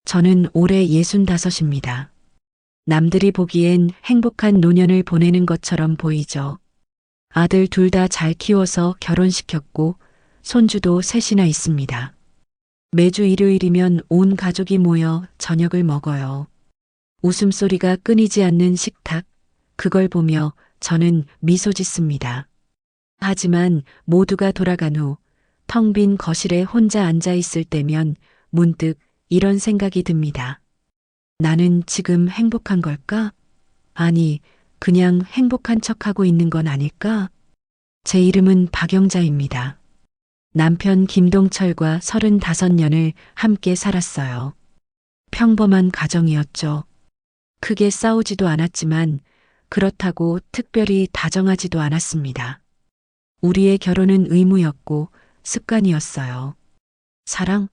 저는 올해 65입니다. 남들이 보기엔 행복한 노년을 보내는 것처럼 보이죠. 아들 둘 다 잘 키워서 결혼시켰고 손주도 셋이나 있습니다. 매주 일요일이면 온 가족이 모여 저녁을 먹어요. 웃음소리가 끊이지 않는 식탁, 그걸 보며 저는 미소 짓습니다. 하지만 모두가 돌아간 후 텅 빈 거실에 혼자 앉아 있을 때면 문득 이런 생각이 듭니다. 나는 지금 행복한 걸까? 아니, 그냥 행복한 척하고 있는 건 아닐까? 제 이름은 박영자입니다. 남편 김동철과 35년을 함께 살았어요. 평범한 가정이었죠. 크게 싸우지도 않았지만 그렇다고 특별히 다정하지도 않았습니다. 우리의 결혼은 의무였고 습관이었어요. 사랑?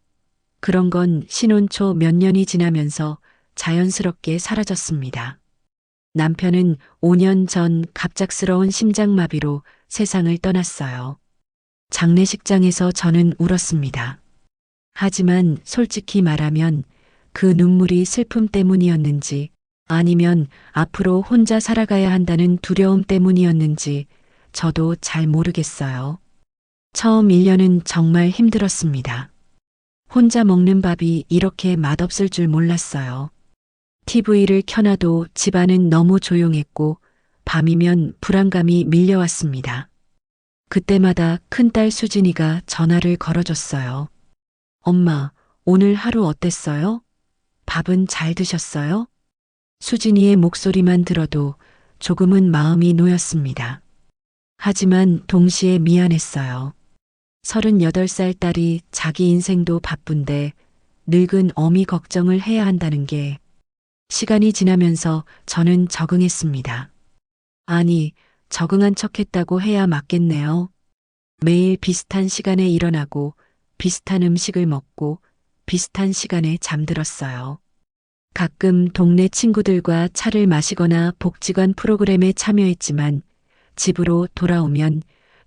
그런 건 신혼 초 몇 년이 지나면서 자연스럽게 사라졌습니다. 남편은 5년 전 갑작스러운 심장마비로 세상을 떠났어요. 장례식장에서 저는 울었습니다. 하지만 솔직히 말하면 그 눈물이 슬픔 때문이었는지 아니면 앞으로 혼자 살아가야 한다는 두려움 때문이었는지 저도 잘 모르겠어요. 처음 1년은 정말 힘들었습니다. 혼자 먹는 밥이 이렇게 맛없을 줄 몰랐어요. TV를 켜놔도 집안은 너무 조용했고 밤이면 불안감이 밀려왔습니다. 그때마다 큰딸 수진이가 전화를 걸어줬어요. 엄마, 오늘 하루 어땠어요? 밥은 잘 드셨어요? 수진이의 목소리만 들어도 조금은 마음이 놓였습니다. 하지만 동시에 미안했어요. 38살 딸이 자기 인생도 바쁜데 늙은 어미 걱정을 해야 한다는 게 시간이 지나면서 저는 적응했습니다. 아니, 적응한 척 했다고 해야 맞겠네요. 매일 비슷한 시간에 일어나고 비슷한 음식을 먹고 비슷한 시간에 잠들었어요. 가끔 동네 친구들과 차를 마시거나 복지관 프로그램에 참여했지만 집으로 돌아오면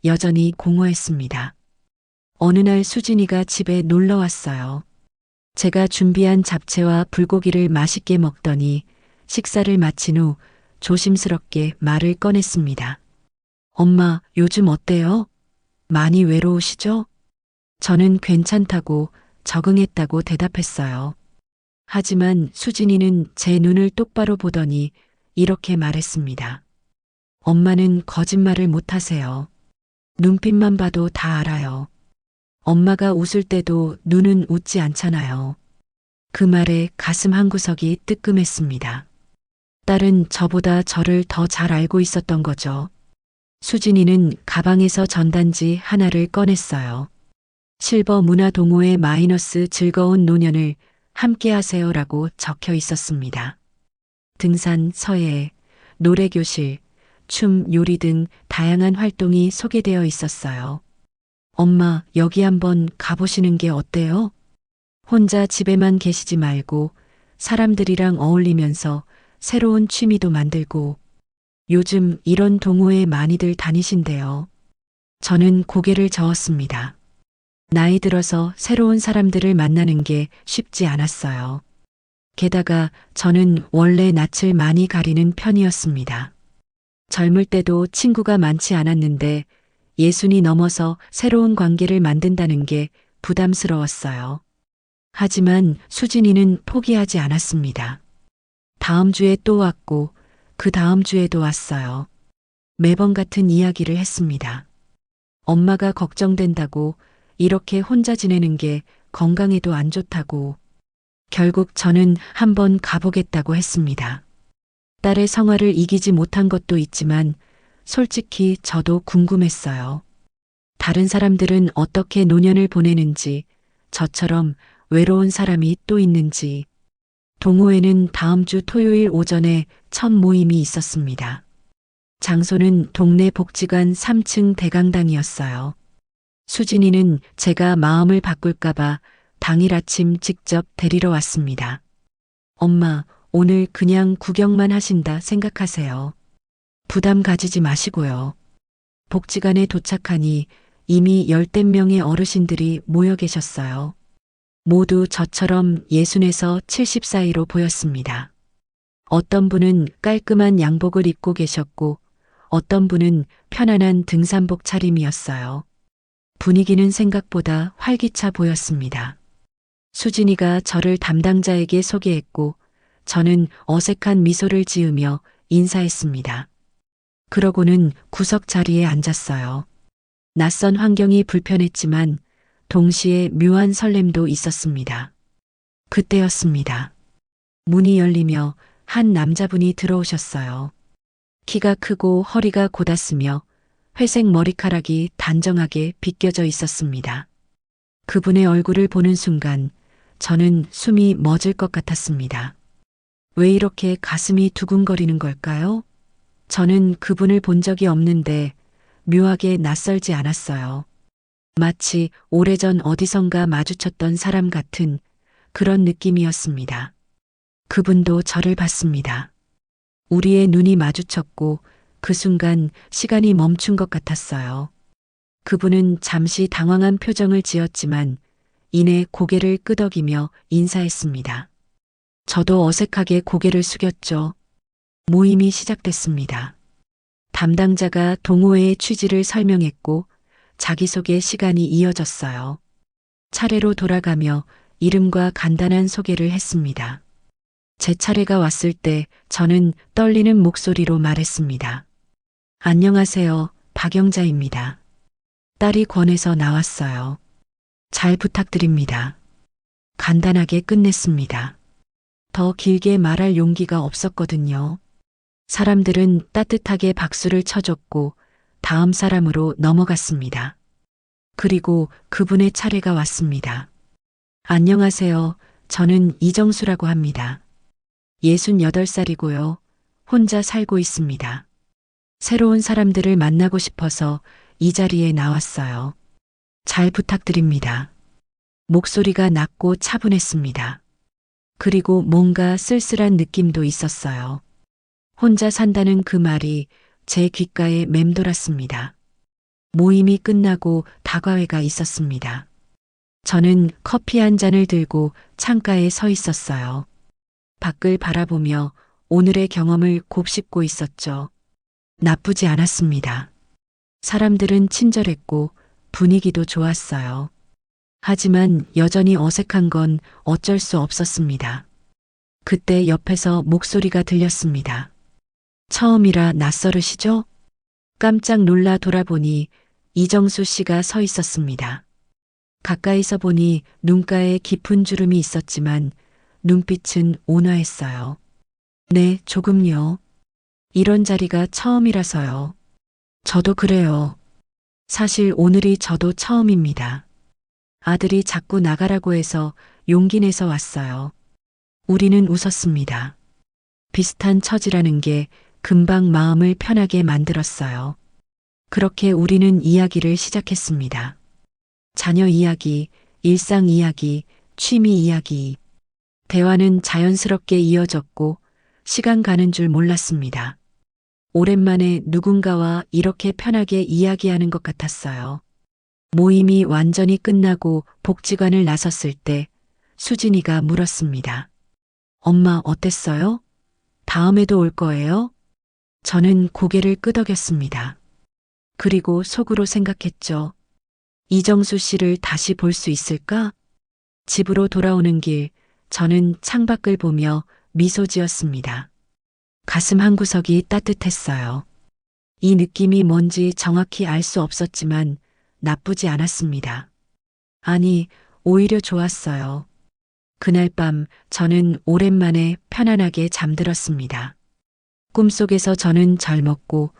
여전히 공허했습니다. 어느 날 수진이가 집에 놀러 왔어요. 제가 준비한 잡채와 불고기를 맛있게 먹더니 식사를 마친 후 조심스럽게 말을 꺼냈습니다. 엄마, 요즘 어때요? 많이 외로우시죠? 저는 괜찮다고 적응했다고 대답했어요. 하지만 수진이는 제 눈을 똑바로 보더니 이렇게 말했습니다. 엄마는 거짓말을 못하세요. 눈빛만 봐도 다 알아요. 엄마가 웃을 때도 눈은 웃지 않잖아요. 그 말에 가슴 한구석이 뜨끔했습니다. 딸은 저보다 저를 더 잘 알고 있었던 거죠. 수진이는 가방에서 전단지 하나를 꺼냈어요. 실버 문화동호회 마이너스 즐거운 노년을 함께 하세요라고 적혀 있었습니다. 등산, 서예, 노래교실, 춤, 요리 등 다양한 활동이 소개되어 있었어요. 엄마, 여기 한번 가보시는 게 어때요? 혼자 집에만 계시지 말고 사람들이랑 어울리면서 새로운 취미도 만들고 요즘 이런 동호회 많이들 다니신대요. 저는 고개를 저었습니다. 나이 들어서 새로운 사람들을 만나는 게 쉽지 않았어요. 게다가 저는 원래 낯을 많이 가리는 편이었습니다. 젊을 때도 친구가 많지 않았는데 60이 넘어서 새로운 관계를 만든다는 게 부담스러웠어요. 하지만 수진이는 포기하지 않았습니다. 다음 주에 또 왔고 그 다음 주에도 왔어요. 매번 같은 이야기를 했습니다. 엄마가 걱정된다고 이렇게 혼자 지내는 게 건강에도 안 좋다고. 결국 저는 한번 가보겠다고 했습니다. 딸의 성화를 이기지 못한 것도 있지만 솔직히 저도 궁금했어요. 다른 사람들은 어떻게 노년을 보내는지, 저처럼 외로운 사람이 또 있는지. 동호회는 다음 주 토요일 오전에 첫 모임이 있었습니다. 장소는 동네 복지관 3층 대강당이었어요. 수진이는 제가 마음을 바꿀까봐 당일 아침 직접 데리러 왔습니다. 엄마, 오늘 그냥 구경만 하신다 생각하세요. 부담 가지지 마시고요. 복지관에 도착하니 이미 열댓 명의 어르신들이 모여 계셨어요. 모두 저처럼 60에서 70 사이로 보였습니다. 어떤 분은 깔끔한 양복을 입고 계셨고 어떤 분은 편안한 등산복 차림이었어요. 분위기는 생각보다 활기차 보였습니다. 수진이가 저를 담당자에게 소개했고 저는 어색한 미소를 지으며 인사했습니다. 그러고는 구석 자리에 앉았어요. 낯선 환경이 불편했지만 동시에 묘한 설렘도 있었습니다. 그때였습니다. 문이 열리며 한 남자분이 들어오셨어요. 키가 크고 허리가 곧았으며 회색 머리카락이 단정하게 빗겨져 있었습니다. 그분의 얼굴을 보는 순간 저는 숨이 멎을 것 같았습니다. 왜 이렇게 가슴이 두근거리는 걸까요? 저는 그분을 본 적이 없는데 묘하게 낯설지 않았어요. 마치 오래전 어디선가 마주쳤던 사람 같은 그런 느낌이었습니다. 그분도 저를 봤습니다. 우리의 눈이 마주쳤고 그 순간 시간이 멈춘 것 같았어요. 그분은 잠시 당황한 표정을 지었지만 이내 고개를 끄덕이며 인사했습니다. 저도 어색하게 고개를 숙였죠. 모임이 시작됐습니다. 담당자가 동호회의 취지를 설명했고 자기소개 시간이 이어졌어요. 차례로 돌아가며 이름과 간단한 소개를 했습니다. 제 차례가 왔을 때 저는 떨리는 목소리로 말했습니다. 안녕하세요, 박영자입니다. 딸이 권해서 나왔어요. 잘 부탁드립니다. 간단하게 끝냈습니다. 더 길게 말할 용기가 없었거든요. 사람들은 따뜻하게 박수를 쳐줬고 다음 사람으로 넘어갔습니다. 그리고 그분의 차례가 왔습니다. 안녕하세요. 저는 이정수라고 합니다. 68살이고요. 혼자 살고 있습니다. 새로운 사람들을 만나고 싶어서 이 자리에 나왔어요. 잘 부탁드립니다. 목소리가 낮고 차분했습니다. 그리고 뭔가 쓸쓸한 느낌도 있었어요. 혼자 산다는 그 말이 제 귓가에 맴돌았습니다. 모임이 끝나고 다과회가 있었습니다. 저는 커피 한 잔을 들고 창가에 서 있었어요. 밖을 바라보며 오늘의 경험을 곱씹고 있었죠. 나쁘지 않았습니다. 사람들은 친절했고 분위기도 좋았어요. 하지만 여전히 어색한 건 어쩔 수 없었습니다. 그때 옆에서 목소리가 들렸습니다. 처음이라 낯설으시죠? 깜짝 놀라 돌아보니 이정수 씨가 서 있었습니다. 가까이서 보니 눈가에 깊은 주름이 있었지만 눈빛은 온화했어요. 네, 조금요. 이런 자리가 처음이라서요. 저도 그래요. 사실 오늘이 저도 처음입니다. 아들이 자꾸 나가라고 해서 용기 내서 왔어요. 우리는 웃었습니다. 비슷한 처지라는 게 금방 마음을 편하게 만들었어요. 그렇게 우리는 이야기를 시작했습니다. 자녀 이야기, 일상 이야기, 취미 이야기. 대화는 자연스럽게 이어졌고 시간 가는 줄 몰랐습니다. 오랜만에 누군가와 이렇게 편하게 이야기하는 것 같았어요. 모임이 완전히 끝나고 복지관을 나섰을 때 수진이가 물었습니다. 엄마 어땠어요? 다음에도 올 거예요? 저는 고개를 끄덕였습니다. 그리고 속으로 생각했죠. 이정수 씨를 다시 볼 수 있을까? 집으로 돌아오는 길, 저는 창밖을 보며 미소 지었습니다. 가슴 한구석이 따뜻했어요. 이 느낌이 뭔지 정확히 알 수 없었지만 나쁘지 않았습니다. 아니, 오히려 좋았어요. 그날 밤 저는 오랜만에 편안하게 잠들었습니다. 꿈속에서 저는 젊었고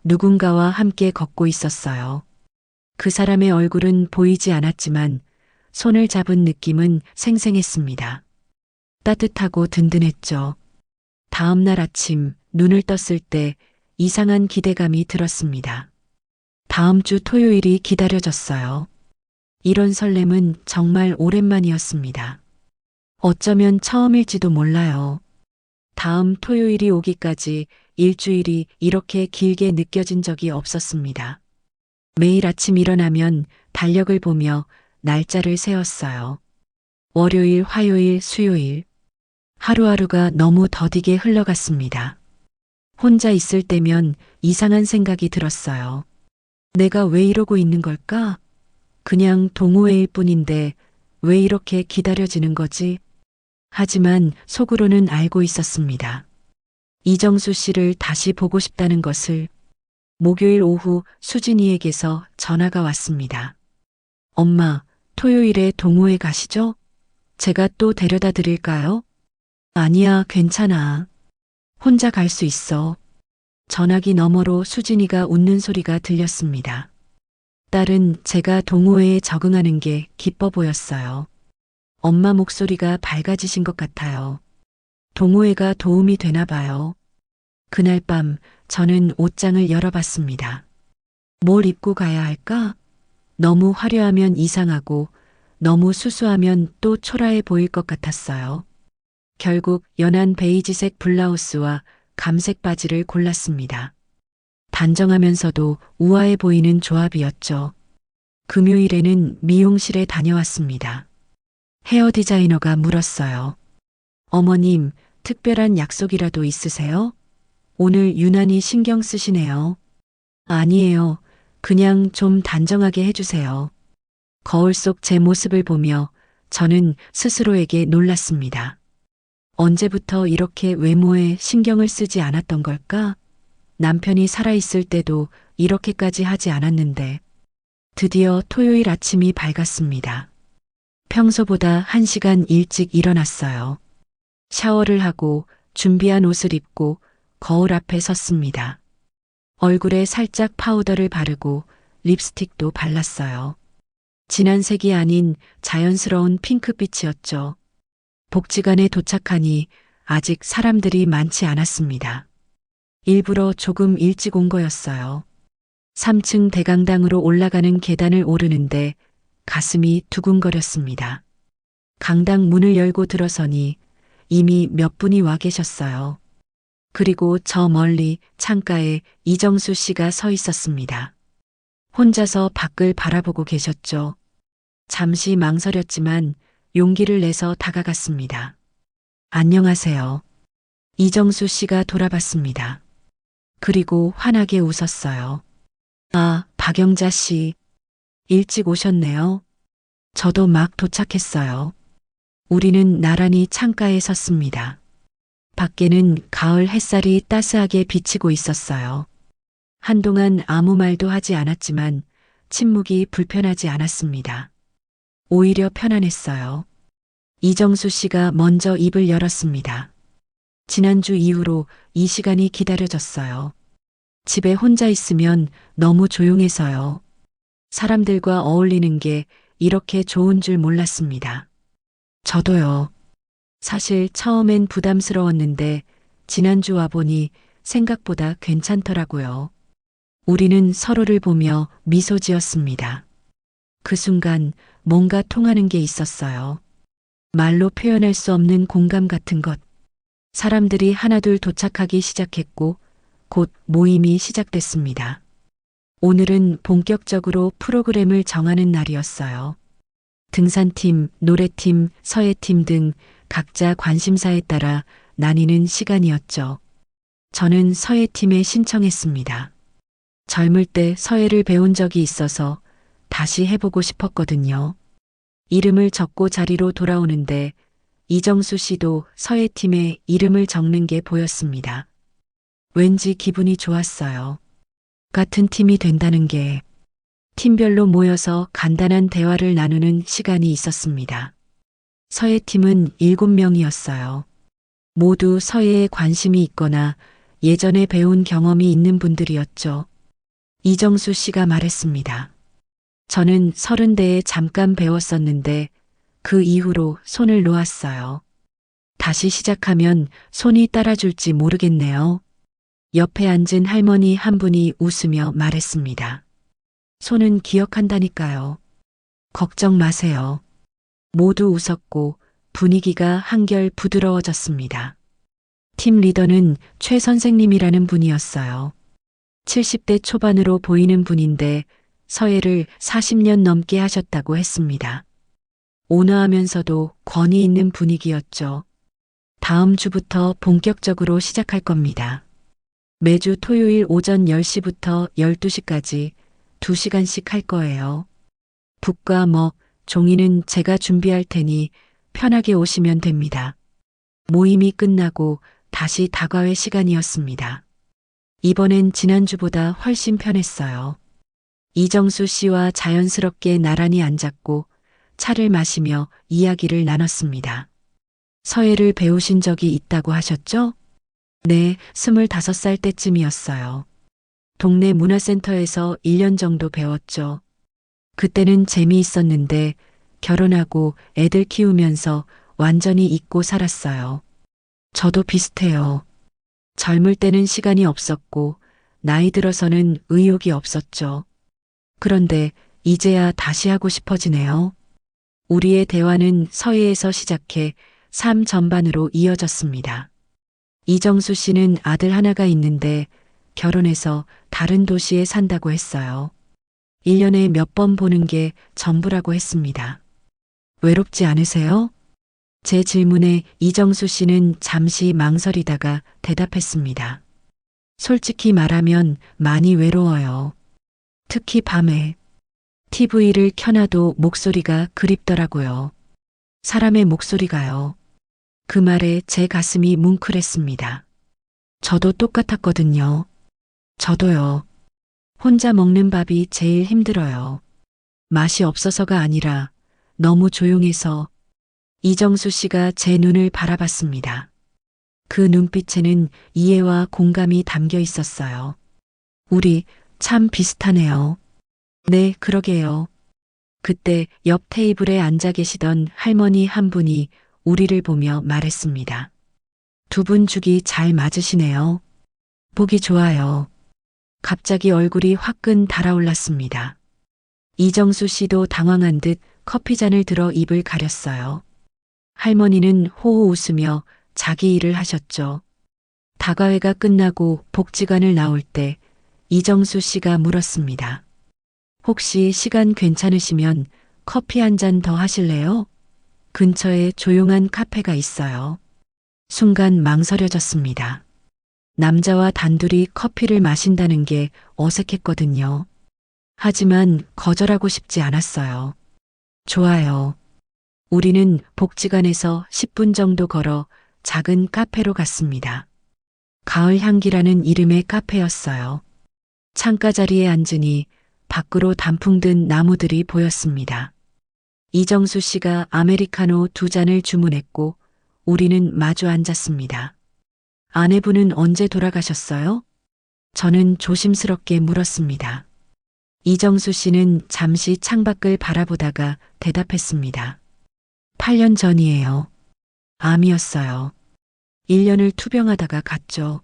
누군가와 함께 걷고 있었어요. 그 사람의 얼굴은 보이지 않았지만 손을 잡은 느낌은 생생했습니다. 따뜻하고 든든했죠. 다음 날 아침 눈을 떴을 때 이상한 기대감이 들었습니다. 다음 주 토요일이 기다려졌어요. 이런 설렘은 정말 오랜만이었습니다. 어쩌면 처음일지도 몰라요. 다음 토요일이 오기까지 일주일이 이렇게 길게 느껴진 적이 없었습니다. 매일 아침 일어나면 달력을 보며 날짜를 세웠어요. 월요일, 화요일, 수요일. 하루하루가 너무 더디게 흘러갔습니다. 혼자 있을 때면 이상한 생각이 들었어요. 내가 왜 이러고 있는 걸까? 그냥 동호회일 뿐인데 왜 이렇게 기다려지는 거지? 하지만 속으로는 알고 있었습니다. 이정수 씨를 다시 보고 싶다는 것을. 목요일 오후 수진이에게서 전화가 왔습니다. 엄마, 토요일에 동호회 가시죠? 제가 또 데려다 드릴까요? 아니야, 괜찮아. 혼자 갈 수 있어. 전화기 너머로 수진이가 웃는 소리가 들렸습니다. 딸은 제가 동호회에 적응하는 게 기뻐 보였어요. 엄마 목소리가 밝아지신 것 같아요. 동호회가 도움이 되나 봐요. 그날 밤 저는 옷장을 열어봤습니다. 뭘 입고 가야 할까? 너무 화려하면 이상하고 너무 수수하면 또 초라해 보일 것 같았어요. 결국 연한 베이지색 블라우스와 감색 바지를 골랐습니다. 단정하면서도 우아해 보이는 조합이었죠. 금요일에는 미용실에 다녀왔습니다. 헤어 디자이너가 물었어요. 어머님, 특별한 약속이라도 있으세요? 오늘 유난히 신경 쓰시네요. 아니에요. 그냥 좀 단정하게 해주세요. 거울 속 제 모습을 보며 저는 스스로에게 놀랐습니다. 언제부터 이렇게 외모에 신경을 쓰지 않았던 걸까? 남편이 살아있을 때도 이렇게까지 하지 않았는데 드디어 토요일 아침이 밝았습니다. 평소보다 1시간 일찍 일어났어요. 샤워를 하고 준비한 옷을 입고 거울 앞에 섰습니다. 얼굴에 살짝 파우더를 바르고 립스틱도 발랐어요. 진한 색이 아닌 자연스러운 핑크빛이었죠. 복지관에 도착하니 아직 사람들이 많지 않았습니다. 일부러 조금 일찍 온 거였어요. 3층 대강당으로 올라가는 계단을 오르는데 가슴이 두근거렸습니다. 강당 문을 열고 들어서니 이미 몇 분이 와 계셨어요. 그리고 저 멀리 창가에 이정수 씨가 서 있었습니다. 혼자서 밖을 바라보고 계셨죠. 잠시 망설였지만 용기를 내서 다가갔습니다. 안녕하세요. 이정수 씨가 돌아봤습니다. 그리고 환하게 웃었어요. 아, 박영자 씨. 일찍 오셨네요. 저도 막 도착했어요. 우리는 나란히 창가에 섰습니다. 밖에는 가을 햇살이 따스하게 비치고 있었어요. 한동안 아무 말도 하지 않았지만 침묵이 불편하지 않았습니다. 오히려 편안했어요. 이정수 씨가 먼저 입을 열었습니다. 지난주 이후로 이 시간이 기다려졌어요. 집에 혼자 있으면 너무 조용해서요. 사람들과 어울리는 게 이렇게 좋은 줄 몰랐습니다. 저도요. 사실 처음엔 부담스러웠는데 지난주 와보니 생각보다 괜찮더라고요. 우리는 서로를 보며 미소 지었습니다. 그 순간 뭔가 통하는 게 있었어요. 말로 표현할 수 없는 공감 같은 것. 사람들이 하나둘 도착하기 시작했고 곧 모임이 시작됐습니다. 오늘은 본격적으로 프로그램을 정하는 날이었어요. 등산팀, 노래팀, 서예팀 등 각자 관심사에 따라 나뉘는 시간이었죠. 저는 서예팀에 신청했습니다. 젊을 때 서예를 배운 적이 있어서 다시 해보고 싶었거든요. 이름을 적고 자리로 돌아오는데 이정수 씨도 서예팀에 이름을 적는 게 보였습니다. 왠지 기분이 좋았어요. 같은 팀이 된다는 게. 팀별로 모여서 간단한 대화를 나누는 시간이 있었습니다. 서예팀은 7명이었어요. 모두 서예에 관심이 있거나 예전에 배운 경험이 있는 분들이었죠. 이정수 씨가 말했습니다. 저는 30대에 잠깐 배웠었는데 그 이후로 손을 놓았어요. 다시 시작하면 손이 따라줄지 모르겠네요. 옆에 앉은 할머니 한 분이 웃으며 말했습니다. 손은 기억한다니까요. 걱정 마세요. 모두 웃었고 분위기가 한결 부드러워졌습니다. 팀 리더는 최 선생님이라는 분이었어요. 70대 초반으로 보이는 분인데 서예를 40년 넘게 하셨다고 했습니다. 온화하면서도 권위 있는 분위기였죠. 다음 주부터 본격적으로 시작할 겁니다. 매주 토요일 오전 10시부터 12시까지 2시간씩 할 거예요. 북과 먹, 종이는 제가 준비할 테니 편하게 오시면 됩니다. 모임이 끝나고 다시 다과회 시간이었습니다. 이번엔 지난주보다 훨씬 편했어요. 이정수 씨와 자연스럽게 나란히 앉았고 차를 마시며 이야기를 나눴습니다. 서예를 배우신 적이 있다고 하셨죠? 네, 25살 때쯤이었어요. 동네 문화센터에서 1년 정도 배웠죠. 그때는 재미있었는데 결혼하고 애들 키우면서 완전히 잊고 살았어요. 저도 비슷해요. 젊을 때는 시간이 없었고 나이 들어서는 의욕이 없었죠. 그런데 이제야 다시 하고 싶어지네요. 우리의 대화는 서예에서 시작해 삶 전반으로 이어졌습니다. 이정수 씨는 아들 하나가 있는데 결혼해서 다른 도시에 산다고 했어요. 1년에 몇 번 보는 게 전부라고 했습니다. 외롭지 않으세요? 제 질문에 이정수 씨는 잠시 망설이다가 대답했습니다. 솔직히 말하면 많이 외로워요. 특히 밤에 TV를 켜놔도 목소리가 그립더라고요. 사람의 목소리가요. 그 말에 제 가슴이 뭉클했습니다. 저도 똑같았거든요. 저도요. 혼자 먹는 밥이 제일 힘들어요. 맛이 없어서가 아니라 너무 조용해서. 이정수 씨가 제 눈을 바라봤습니다. 그 눈빛에는 이해와 공감이 담겨 있었어요. 우리 참 비슷하네요. 네, 그러게요. 그때 옆 테이블에 앉아 계시던 할머니 한 분이 우리를 보며 말했습니다. 두 분 죽이 잘 맞으시네요. 보기 좋아요. 갑자기 얼굴이 화끈 달아올랐습니다. 이정수 씨도 당황한 듯 커피잔을 들어 입을 가렸어요. 할머니는 호호 웃으며 자기 일을 하셨죠. 다과회가 끝나고 복지관을 나올 때 이정수 씨가 물었습니다. 혹시 시간 괜찮으시면 커피 한 잔 더 하실래요? 근처에 조용한 카페가 있어요. 순간 망설여졌습니다. 남자와 단둘이 커피를 마신다는 게 어색했거든요. 하지만 거절하고 싶지 않았어요. 좋아요. 우리는 복지관에서 10분 정도 걸어 작은 카페로 갔습니다. 가을 향기라는 이름의 카페였어요. 창가 자리에 앉으니 밖으로 단풍 든 나무들이 보였습니다. 이정수 씨가 아메리카노 2잔을 주문했고 우리는 마주 앉았습니다. 아내분은 언제 돌아가셨어요? 저는 조심스럽게 물었습니다. 이정수 씨는 잠시 창밖을 바라보다가 대답했습니다. 8년 전이에요. 암이었어요. 1년을 투병하다가 갔죠.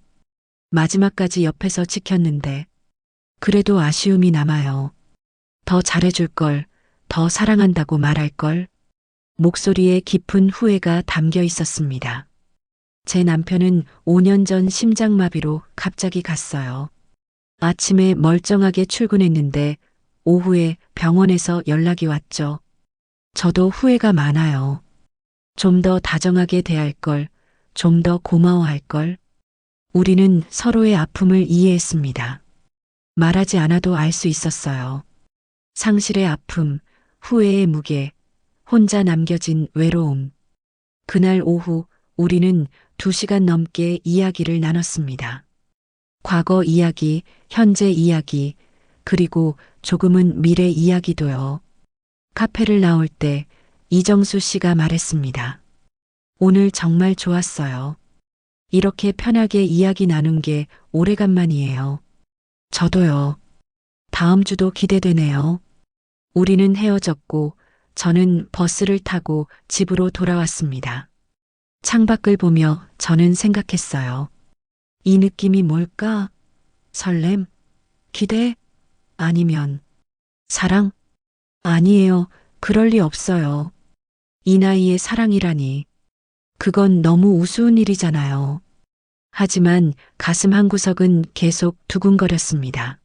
마지막까지 옆에서 지켰는데 그래도 아쉬움이 남아요. 더 잘해줄 걸, 더 사랑한다고 말할 걸. 목소리에 깊은 후회가 담겨 있었습니다. 제 남편은 5년 전 심장마비로 갑자기 갔어요. 아침에 멀쩡하게 출근했는데 오후에 병원에서 연락이 왔죠. 저도 후회가 많아요. 좀 더 다정하게 대할 걸, 좀 더 고마워할 걸. 우리는 서로의 아픔을 이해했습니다. 말하지 않아도 알 수 있었어요. 상실의 아픔, 후회의 무게, 혼자 남겨진 외로움. 그날 오후 우리는 2시간 넘게 이야기를 나눴습니다. 과거 이야기, 현재 이야기, 그리고 조금은 미래 이야기도요. 카페를 나올 때 이정수 씨가 말했습니다. 오늘 정말 좋았어요. 이렇게 편하게 이야기 나눈 게 오래간만이에요. 저도요. 다음 주도 기대되네요. 우리는 헤어졌고 저는 버스를 타고 집으로 돌아왔습니다. 창밖을 보며 저는 생각했어요. 이 느낌이 뭘까? 설렘? 기대? 아니면 사랑? 아니에요. 그럴 리 없어요. 이 나이에 사랑이라니. 그건 너무 우스운 일이잖아요. 하지만 가슴 한구석은 계속 두근거렸습니다.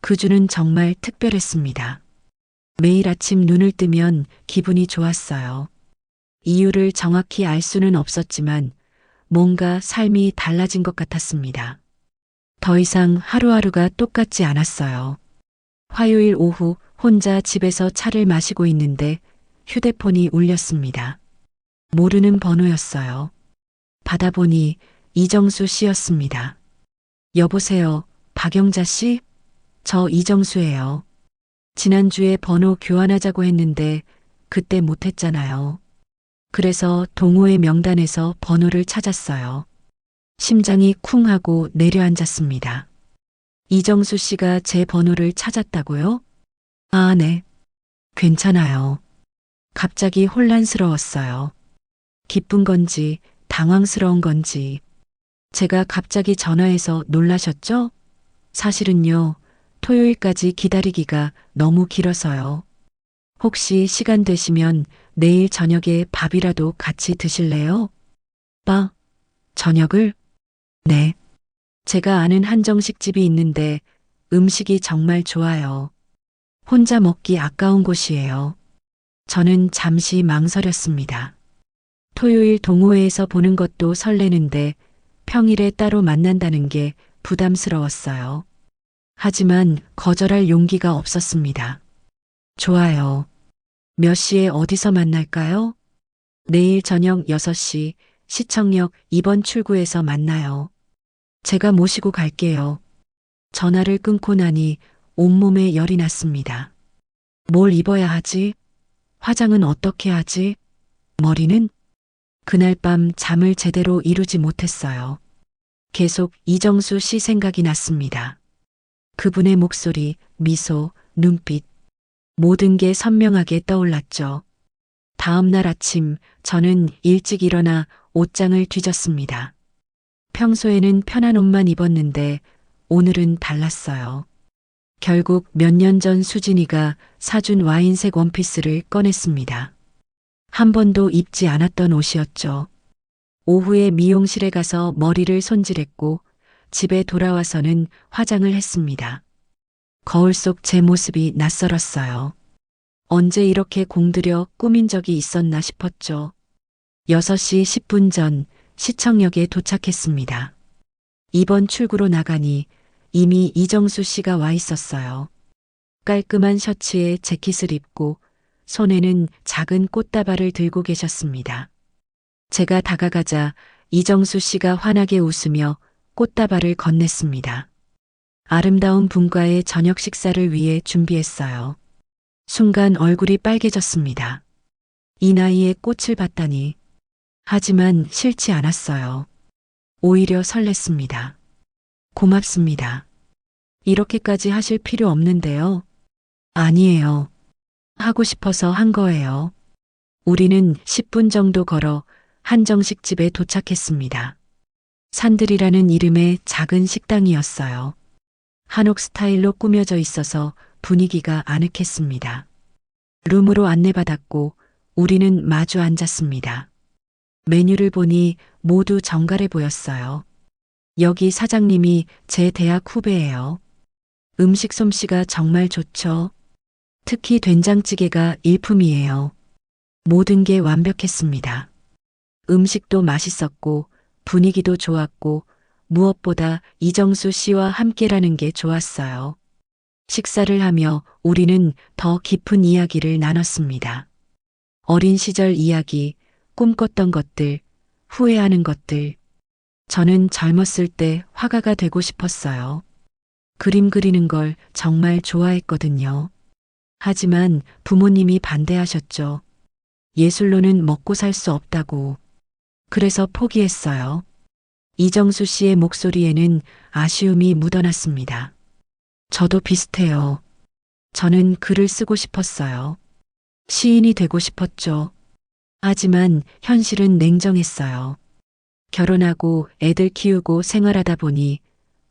그 주는 정말 특별했습니다. 매일 아침 눈을 뜨면 기분이 좋았어요. 이유를 정확히 알 수는 없었지만 뭔가 삶이 달라진 것 같았습니다. 더 이상 하루하루가 똑같지 않았어요. 화요일 오후 혼자 집에서 차를 마시고 있는데 휴대폰이 울렸습니다. 모르는 번호였어요. 받아보니 이정수 씨였습니다. 여보세요, 박영자 씨? 저 이정수예요. 지난주에 번호 교환하자고 했는데 그때 못했잖아요. 그래서 동호회 명단에서 번호를 찾았어요. 심장이 쿵 하고 내려앉았습니다. 이정수 씨가 제 번호를 찾았다고요? 아, 네. 괜찮아요. 갑자기 혼란스러웠어요. 기쁜 건지 당황스러운 건지. 제가 갑자기 전화해서 놀라셨죠? 사실은요, 토요일까지 기다리기가 너무 길어서요. 혹시 시간 되시면 내일 저녁에 밥이라도 같이 드실래요? 저녁을? 네. 제가 아는 한정식 집이 있는데 음식이 정말 좋아요. 혼자 먹기 아까운 곳이에요. 저는 잠시 망설였습니다. 토요일 동호회에서 보는 것도 설레는데 평일에 따로 만난다는 게 부담스러웠어요. 하지만 거절할 용기가 없었습니다. 좋아요. 몇 시에 어디서 만날까요? 내일 저녁 6시 시청역 2번 출구에서 만나요. 제가 모시고 갈게요. 전화를 끊고 나니 온몸에 열이 났습니다. 뭘 입어야 하지? 화장은 어떻게 하지? 머리는? 그날 밤 잠을 제대로 이루지 못했어요. 계속 이정수 씨 생각이 났습니다. 그분의 목소리, 미소, 눈빛, 모든 게 선명하게 떠올랐죠. 다음 날 아침 저는 일찍 일어나 옷장을 뒤졌습니다. 평소에는 편한 옷만 입었는데 오늘은 달랐어요. 결국 몇 년 전 수진이가 사준 와인색 원피스를 꺼냈습니다. 한 번도 입지 않았던 옷이었죠. 오후에 미용실에 가서 머리를 손질했고 집에 돌아와서는 화장을 했습니다. 거울 속 제 모습이 낯설었어요. 언제 이렇게 공들여 꾸민 적이 있었나 싶었죠. 6시 10분 전 시청역에 도착했습니다. 2번 출구로 나가니 이미 이정수 씨가 와 있었어요. 깔끔한 셔츠에 재킷을 입고 손에는 작은 꽃다발을 들고 계셨습니다. 제가 다가가자 이정수 씨가 환하게 웃으며 꽃다발을 건넸습니다. 아름다운 분과의 저녁 식사를 위해 준비했어요. 순간 얼굴이 빨개졌습니다. 이 나이에 꽃을 받다니. 하지만 싫지 않았어요. 오히려 설렜습니다. 고맙습니다. 이렇게까지 하실 필요 없는데요. 아니에요. 하고 싶어서 한 거예요. 우리는 10분 정도 걸어 한정식 집에 도착했습니다. 산들이라는 이름의 작은 식당이었어요. 한옥 스타일로 꾸며져 있어서 분위기가 아늑했습니다. 룸으로 안내받았고 우리는 마주 앉았습니다. 메뉴를 보니 모두 정갈해 보였어요. 여기 사장님이 제 대학 후배예요. 음식 솜씨가 정말 좋죠. 특히 된장찌개가 일품이에요. 모든 게 완벽했습니다. 음식도 맛있었고 분위기도 좋았고 무엇보다 이정수 씨와 함께라는 게 좋았어요. 식사를 하며 우리는 더 깊은 이야기를 나눴습니다. 어린 시절 이야기, 꿈꿨던 것들, 후회하는 것들. 저는 젊었을 때 화가가 되고 싶었어요. 그림 그리는 걸 정말 좋아했거든요. 하지만 부모님이 반대하셨죠. 예술로는 먹고 살 수 없다고. 그래서 포기했어요. 이정수 씨의 목소리에는 아쉬움이 묻어났습니다. 저도 비슷해요. 저는 글을 쓰고 싶었어요. 시인이 되고 싶었죠. 하지만 현실은 냉정했어요. 결혼하고 애들 키우고 생활하다 보니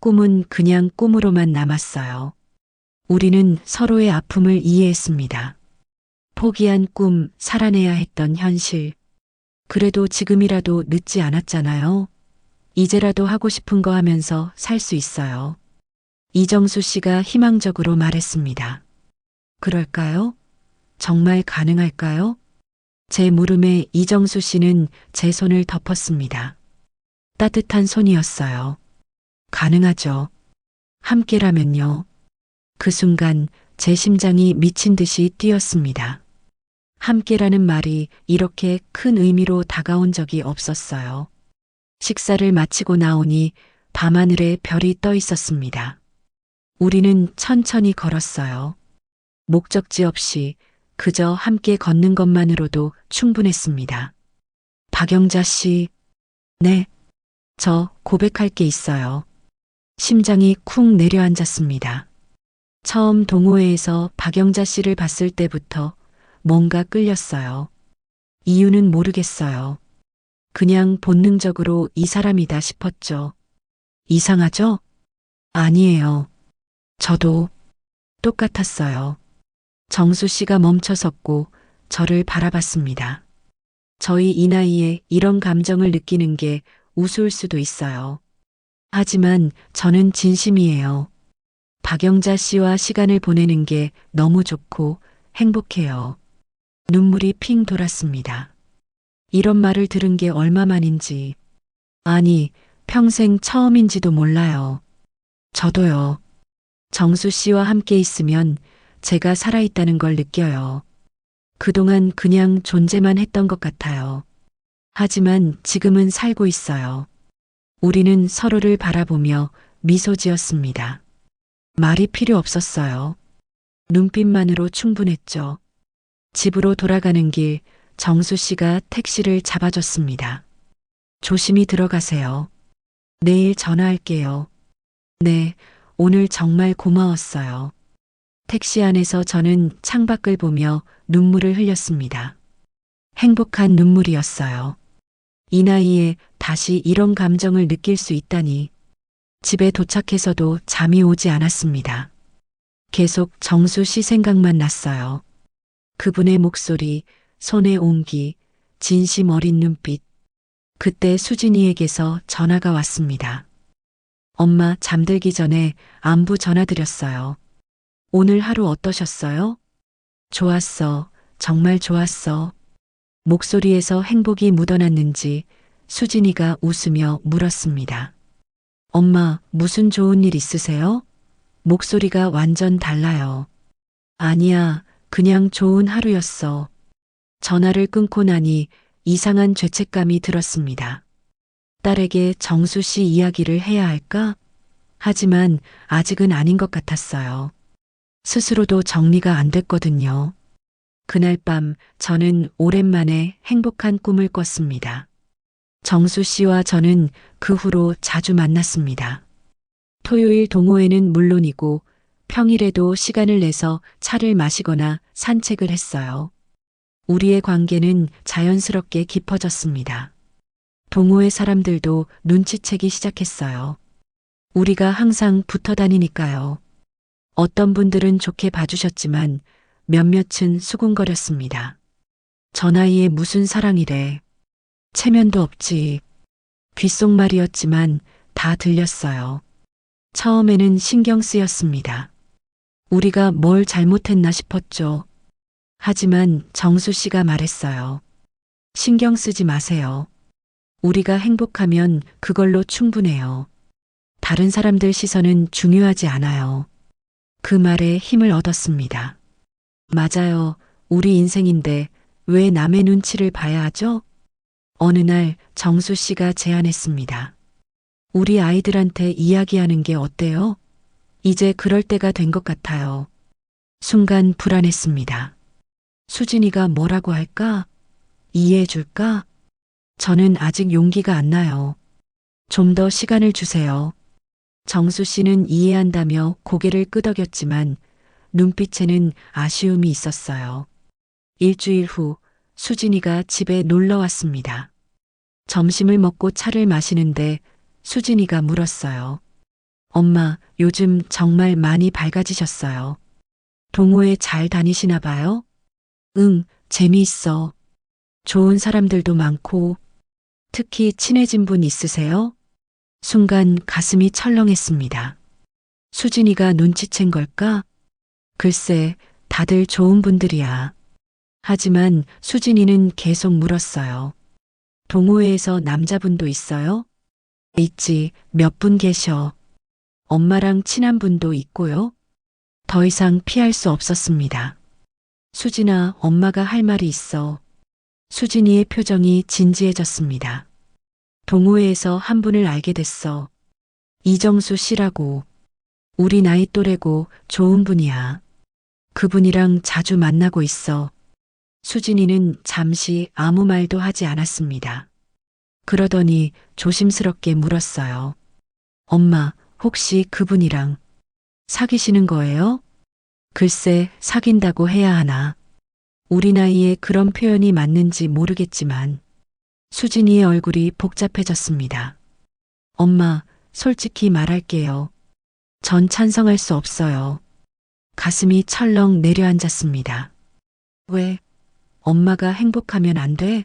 꿈은 그냥 꿈으로만 남았어요. 우리는 서로의 아픔을 이해했습니다. 포기한 꿈, 살아내야 했던 현실. 그래도 지금이라도 늦지 않았잖아요. 이제라도 하고 싶은 거 하면서 살 수 있어요. 이정수 씨가 희망적으로 말했습니다. 그럴까요? 정말 가능할까요? 제 물음에 이정수 씨는 제 손을 덮었습니다. 따뜻한 손이었어요. 가능하죠. 함께라면요. 그 순간 제 심장이 미친 듯이 뛰었습니다. 함께라는 말이 이렇게 큰 의미로 다가온 적이 없었어요. 식사를 마치고 나오니 밤하늘에 별이 떠 있었습니다. 우리는 천천히 걸었어요. 목적지 없이 그저 함께 걷는 것만으로도 충분했습니다. 박영자 씨, 네, 저 고백할 게 있어요. 심장이 쿵 내려앉았습니다. 처음 동호회에서 박영자 씨를 봤을 때부터 뭔가 끌렸어요. 이유는 모르겠어요. 그냥 본능적으로 이 사람이다 싶었죠. 이상하죠? 아니에요. 저도 똑같았어요. 정수 씨가 멈춰섰고 저를 바라봤습니다. 저희 이 나이에 이런 감정을 느끼는 게 우스울 수도 있어요. 하지만 저는 진심이에요. 박영자 씨와 시간을 보내는 게 너무 좋고 행복해요. 눈물이 핑 돌았습니다. 이런 말을 들은 게 얼마만인지, 아니, 평생 처음인지도 몰라요. 저도요. 정수 씨와 함께 있으면 제가 살아있다는 걸 느껴요. 그동안 그냥 존재만 했던 것 같아요. 하지만 지금은 살고 있어요. 우리는 서로를 바라보며 미소 지었습니다. 말이 필요 없었어요. 눈빛만으로 충분했죠. 집으로 돌아가는 길 정수 씨가 택시를 잡아줬습니다. 조심히 들어가세요. 내일 전화할게요. 네, 오늘 정말 고마웠어요. 택시 안에서 저는 창밖을 보며 눈물을 흘렸습니다. 행복한 눈물이었어요. 이 나이에 다시 이런 감정을 느낄 수 있다니. 집에 도착해서도 잠이 오지 않았습니다. 계속 정수 씨 생각만 났어요. 그분의 목소리, 손의 온기, 진심 어린 눈빛. 그때 수진이에게서 전화가 왔습니다. 엄마 잠들기 전에 안부 전화드렸어요. 오늘 하루 어떠셨어요? 좋았어. 정말 좋았어. 목소리에서 행복이 묻어났는지 수진이가 웃으며 물었습니다. 엄마, 무슨 좋은 일 있으세요? 목소리가 완전 달라요. 아니야, 그냥 좋은 하루였어. 전화를 끊고 나니 이상한 죄책감이 들었습니다. 딸에게 정수 씨 이야기를 해야 할까? 하지만 아직은 아닌 것 같았어요. 스스로도 정리가 안 됐거든요. 그날 밤 저는 오랜만에 행복한 꿈을 꿨습니다. 정수 씨와 저는 그 후로 자주 만났습니다. 토요일 동호회는 물론이고 평일에도 시간을 내서 차를 마시거나 산책을 했어요. 우리의 관계는 자연스럽게 깊어졌습니다. 동호회 사람들도 눈치채기 시작했어요. 우리가 항상 붙어 다니니까요. 어떤 분들은 좋게 봐주셨지만 몇몇은 수군거렸습니다. 저 나이에 무슨 사랑이래. 체면도 없지. 귓속말이었지만 다 들렸어요. 처음에는 신경 쓰였습니다. 우리가 뭘 잘못했나 싶었죠. 하지만 정수 씨가 말했어요. 신경 쓰지 마세요. 우리가 행복하면 그걸로 충분해요. 다른 사람들 시선은 중요하지 않아요. 그 말에 힘을 얻었습니다. 맞아요. 우리 인생인데 왜 남의 눈치를 봐야 하죠? 어느 날 정수 씨가 제안했습니다. 우리 아이들한테 이야기하는 게 어때요? 이제 그럴 때가 된 것 같아요. 순간 불안했습니다. 수진이가 뭐라고 할까? 이해해 줄까? 저는 아직 용기가 안 나요. 좀 더 시간을 주세요. 정수 씨는 이해한다며 고개를 끄덕였지만 눈빛에는 아쉬움이 있었어요. 일주일 후 수진이가 집에 놀러 왔습니다. 점심을 먹고 차를 마시는데 수진이가 물었어요. 엄마, 요즘 정말 많이 밝아지셨어요. 동호회 잘 다니시나 봐요? 응, 재미있어. 좋은 사람들도 많고, 특히 친해진 분 있으세요? 순간 가슴이 철렁했습니다. 수진이가 눈치챈 걸까? 글쎄, 다들 좋은 분들이야. 하지만 수진이는 계속 물었어요. 동호회에서 남자분도 있어요? 있지, 몇 분 계셔. 엄마랑 친한 분도 있고요. 더 이상 피할 수 없었습니다. 수진아, 엄마가 할 말이 있어. 수진이의 표정이 진지해졌습니다. 동호회에서 한 분을 알게 됐어. 이정수 씨라고. 우리 나이 또래고 좋은 분이야. 그분이랑 자주 만나고 있어. 수진이는 잠시 아무 말도 하지 않았습니다. 그러더니 조심스럽게 물었어요. 엄마, 혹시 그분이랑 사귀시는 거예요? 글쎄, 사귄다고 해야 하나. 우리 나이에 그런 표현이 맞는지 모르겠지만 수진이의 얼굴이 복잡해졌습니다. 엄마, 솔직히 말할게요. 전 찬성할 수 없어요. 가슴이 철렁 내려앉았습니다. 왜? 엄마가 행복하면 안 돼?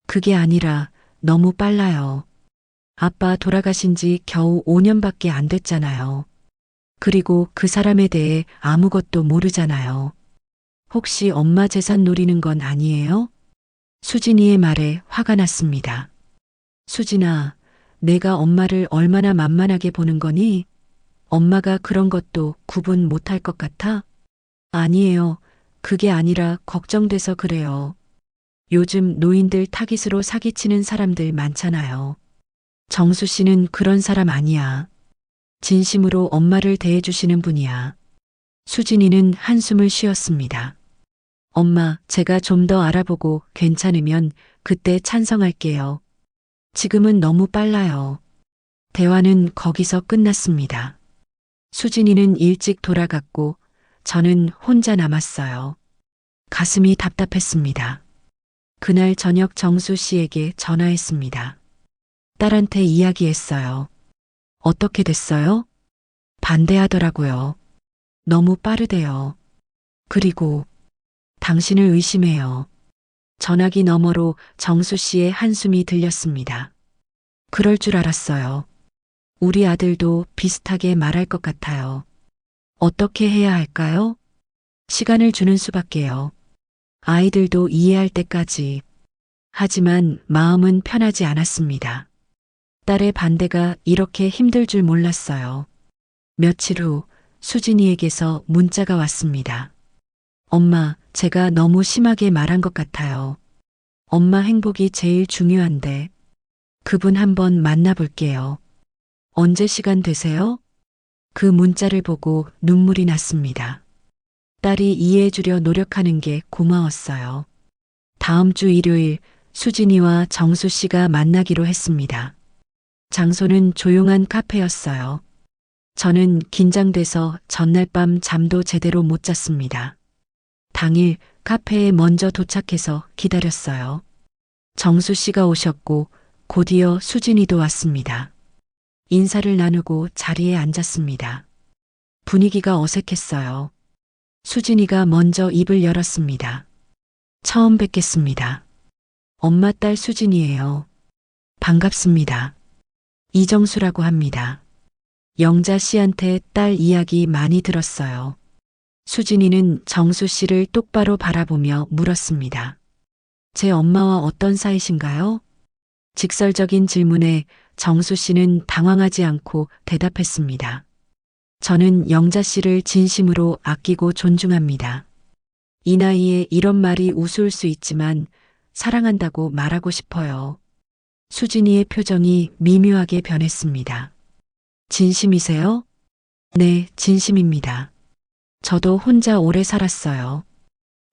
그게 아니라 너무 빨라요. 아빠 돌아가신 지 겨우 5년밖에 안 됐잖아요. 그리고 그 사람에 대해 아무것도 모르잖아요. 혹시 엄마 재산 노리는 건 아니에요? 수진이의 말에 화가 났습니다. 수진아, 내가 엄마를 얼마나 만만하게 보는 거니? 엄마가 그런 것도 구분 못할 것 같아? 아니에요. 그게 아니라 걱정돼서 그래요. 요즘 노인들 타깃으로 사기치는 사람들 많잖아요. 정수 씨는 그런 사람 아니야. 진심으로 엄마를 대해주시는 분이야. 수진이는 한숨을 쉬었습니다. 엄마, 제가 좀 더 알아보고 괜찮으면 그때 찬성할게요. 지금은 너무 빨라요. 대화는 거기서 끝났습니다. 수진이는 일찍 돌아갔고 저는 혼자 남았어요. 가슴이 답답했습니다. 그날 저녁 정수 씨에게 전화했습니다. 딸한테 이야기했어요. 어떻게 됐어요? 반대하더라고요. 너무 빠르대요. 그리고 당신을 의심해요. 전화기 너머로 정수 씨의 한숨이 들렸습니다. 그럴 줄 알았어요. 우리 아들도 비슷하게 말할 것 같아요. 어떻게 해야 할까요? 시간을 주는 수밖에요. 아이들도 이해할 때까지. 하지만 마음은 편하지 않았습니다. 딸의 반대가 이렇게 힘들 줄 몰랐어요. 며칠 후 수진이에게서 문자가 왔습니다. 엄마, 제가 너무 심하게 말한 것 같아요. 엄마 행복이 제일 중요한데 그분 한번 만나볼게요. 언제 시간 되세요? 그 문자를 보고 눈물이 났습니다. 딸이 이해해주려 노력하는 게 고마웠어요. 다음 주 일요일 수진이와 정수 씨가 만나기로 했습니다. 장소는 조용한 카페였어요. 저는 긴장돼서 전날 밤 잠도 제대로 못 잤습니다. 당일 카페에 먼저 도착해서 기다렸어요. 정수 씨가 오셨고 곧이어 수진이도 왔습니다. 인사를 나누고 자리에 앉았습니다. 분위기가 어색했어요. 수진이가 먼저 입을 열었습니다. 처음 뵙겠습니다. 엄마 딸 수진이에요. 반갑습니다. 이정수라고 합니다. 영자 씨한테 딸 이야기 많이 들었어요. 수진이는 정수 씨를 똑바로 바라보며 물었습니다. 제 엄마와 어떤 사이신가요? 직설적인 질문에 정수 씨는 당황하지 않고 대답했습니다. 저는 영자 씨를 진심으로 아끼고 존중합니다. 이 나이에 이런 말이 우스울 수 있지만 사랑한다고 말하고 싶어요. 수진이의 표정이 미묘하게 변했습니다. 진심이세요? 네, 진심입니다. 저도 혼자 오래 살았어요.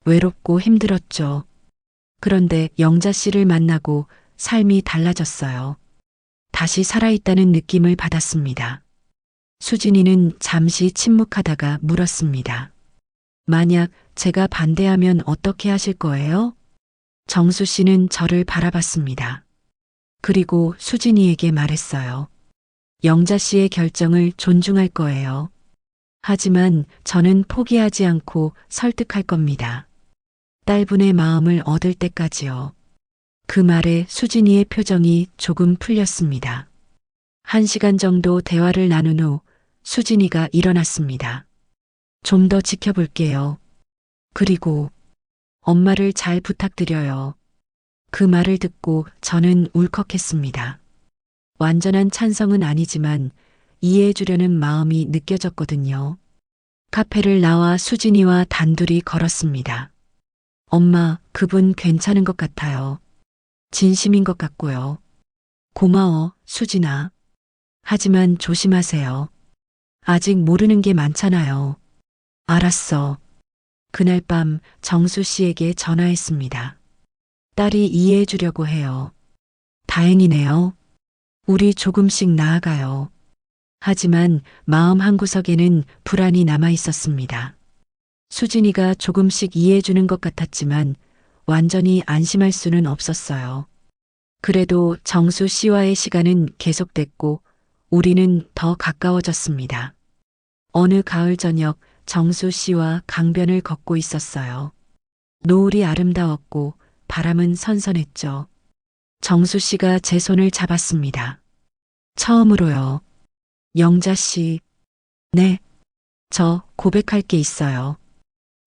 외롭고 힘들었죠. 그런데 영자 씨를 만나고 삶이 달라졌어요. 다시 살아있다는 느낌을 받았습니다. 수진이는 잠시 침묵하다가 물었습니다. 만약 제가 반대하면 어떻게 하실 거예요? 정수 씨는 저를 바라봤습니다. 그리고 수진이에게 말했어요. 영자 씨의 결정을 존중할 거예요. 하지만 저는 포기하지 않고 설득할 겁니다. 딸분의 마음을 얻을 때까지요. 그 말에 수진이의 표정이 조금 풀렸습니다. 1시간 정도 대화를 나눈 후 수진이가 일어났습니다. 좀 더 지켜볼게요. 그리고 엄마를 잘 부탁드려요. 그 말을 듣고 저는 울컥했습니다. 완전한 찬성은 아니지만 이해해 주려는 마음이 느껴졌거든요. 카페를 나와 수진이와 단둘이 걸었습니다. 엄마, 그분 괜찮은 것 같아요. 진심인 것 같고요. 고마워, 수진아. 하지만 조심하세요. 아직 모르는 게 많잖아요. 알았어. 그날 밤 정수 씨에게 전화했습니다. 딸이 이해해 주려고 해요. 다행이네요. 우리 조금씩 나아가요. 하지만 마음 한구석에는 불안이 남아 있었습니다. 수진이가 조금씩 이해해 주는 것 같았지만 완전히 안심할 수는 없었어요. 그래도 정수 씨와의 시간은 계속됐고 우리는 더 가까워졌습니다. 어느 가을 저녁 정수 씨와 강변을 걷고 있었어요. 노을이 아름다웠고 바람은 선선했죠. 정수 씨가 제 손을 잡았습니다. 처음으로요. 영자 씨. 네. 저 고백할 게 있어요.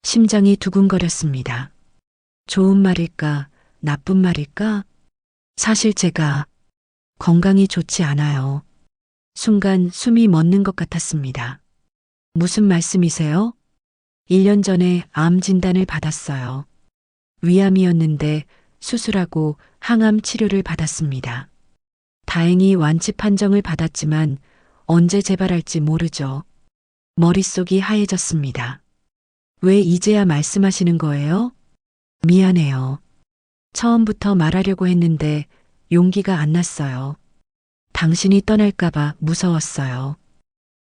심장이 두근거렸습니다. 좋은 말일까, 나쁜 말일까? 사실 제가 건강이 좋지 않아요. 순간 숨이 멎는 것 같았습니다. 무슨 말씀이세요? 1년 전에 암 진단을 받았어요. 위암이었는데 수술하고 항암 치료를 받았습니다. 다행히 완치 판정을 받았지만 언제 재발할지 모르죠. 머릿속이 하얘졌습니다. 왜 이제야 말씀하시는 거예요? 미안해요. 처음부터 말하려고 했는데 용기가 안 났어요. 당신이 떠날까봐 무서웠어요.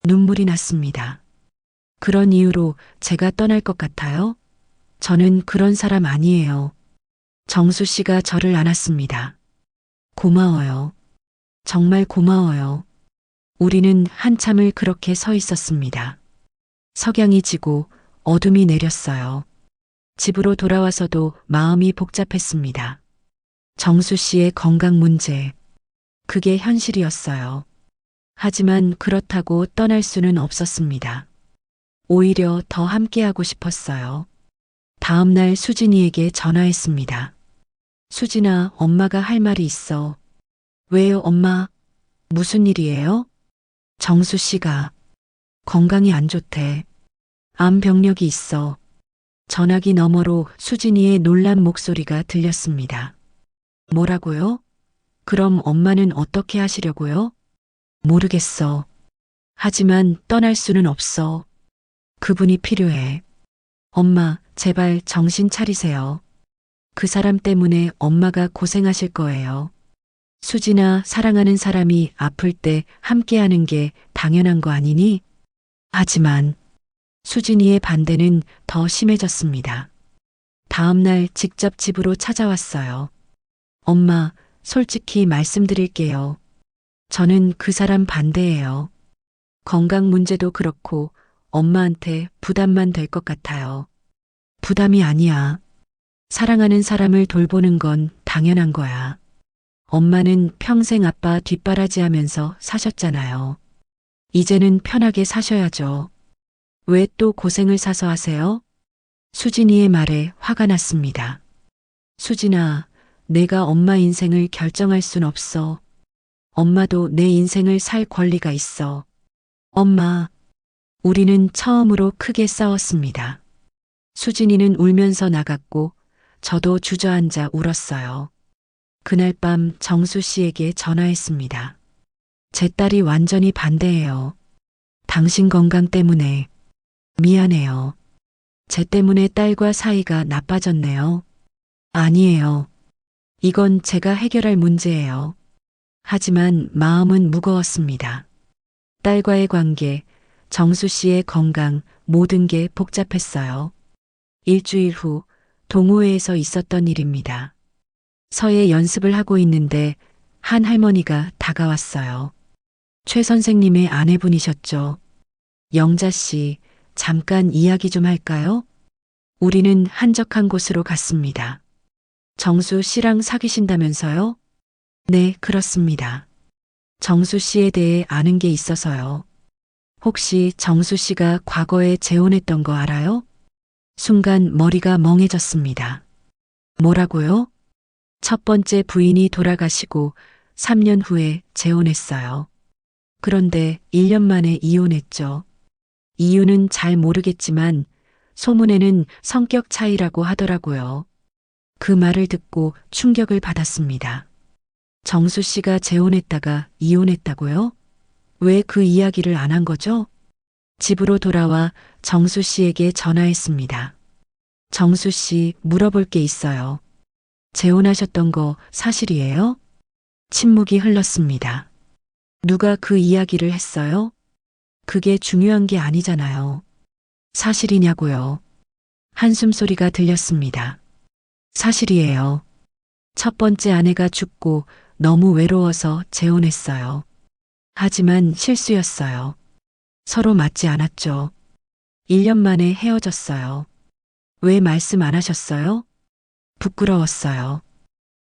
눈물이 났습니다. 그런 이유로 제가 떠날 것 같아요? 저는 그런 사람 아니에요. 정수 씨가 저를 안았습니다. 고마워요. 정말 고마워요. 우리는 한참을 그렇게 서 있었습니다. 석양이 지고 어둠이 내렸어요. 집으로 돌아와서도 마음이 복잡했습니다. 정수 씨의 건강 문제. 그게 현실이었어요. 하지만 그렇다고 떠날 수는 없었습니다. 오히려 더 함께하고 싶었어요. 다음 날 수진이에게 전화했습니다. 수진아, 엄마가 할 말이 있어. 왜요, 엄마? 무슨 일이에요? 정수 씨가 건강이 안 좋대. 암 병력이 있어. 전화기 너머로 수진이의 놀란 목소리가 들렸습니다. 뭐라고요? 그럼 엄마는 어떻게 하시려고요? 모르겠어. 하지만 떠날 수는 없어. 그분이 필요해. 엄마, 제발 정신 차리세요. 그 사람 때문에 엄마가 고생하실 거예요. 수진아, 사랑하는 사람이 아플 때 함께하는 게 당연한 거 아니니? 하지만 수진이의 반대는 더 심해졌습니다. 다음 날 직접 집으로 찾아왔어요. 엄마, 솔직히 말씀드릴게요. 저는 그 사람 반대예요. 건강 문제도 그렇고 엄마한테 부담만 될 것 같아요. 부담이 아니야. 사랑하는 사람을 돌보는 건 당연한 거야. 엄마는 평생 아빠 뒷바라지 하면서 사셨잖아요. 이제는 편하게 사셔야죠. 왜 또 고생을 사서 하세요? 수진이의 말에 화가 났습니다. 수진아, 내가 엄마 인생을 결정할 순 없어. 엄마도 내 인생을 살 권리가 있어. 엄마, 우리는 처음으로 크게 싸웠습니다. 수진이는 울면서 나갔고 저도 주저앉아 울었어요. 그날 밤 정수 씨에게 전화했습니다. 제 딸이 완전히 반대해요. 당신 건강 때문에. 미안해요. 제 때문에 딸과 사이가 나빠졌네요. 아니에요. 이건 제가 해결할 문제예요. 하지만 마음은 무거웠습니다. 딸과의 관계, 정수 씨의 건강, 모든 게 복잡했어요. 일주일 후 동호회에서 있었던 일입니다. 서예 연습을 하고 있는데 한 할머니가 다가왔어요. 최 선생님의 아내분이셨죠. 영자 씨, 잠깐 이야기 좀 할까요? 우리는 한적한 곳으로 갔습니다. 정수 씨랑 사귀신다면서요? 네, 그렇습니다. 정수 씨에 대해 아는 게 있어서요. 혹시 정수 씨가 과거에 재혼했던 거 알아요? 순간 머리가 멍해졌습니다. 뭐라고요? 첫 번째 부인이 돌아가시고 3년 후에 재혼했어요. 그런데 1년 만에 이혼했죠. 이유는 잘 모르겠지만 소문에는 성격 차이라고 하더라고요. 그 말을 듣고 충격을 받았습니다. 정수 씨가 재혼했다가 이혼했다고요? 왜 그 이야기를 안 한 거죠? 집으로 돌아와 정수 씨에게 전화했습니다. 정수 씨, 물어볼 게 있어요. 재혼하셨던 거 사실이에요? 침묵이 흘렀습니다. 누가 그 이야기를 했어요? 그게 중요한 게 아니잖아요. 사실이냐고요? 한숨 소리가 들렸습니다. 사실이에요. 첫 번째 아내가 죽고 너무 외로워서 재혼했어요. 하지만 실수였어요. 서로 맞지 않았죠. 1년 만에 헤어졌어요. 왜 말씀 안 하셨어요? 부끄러웠어요.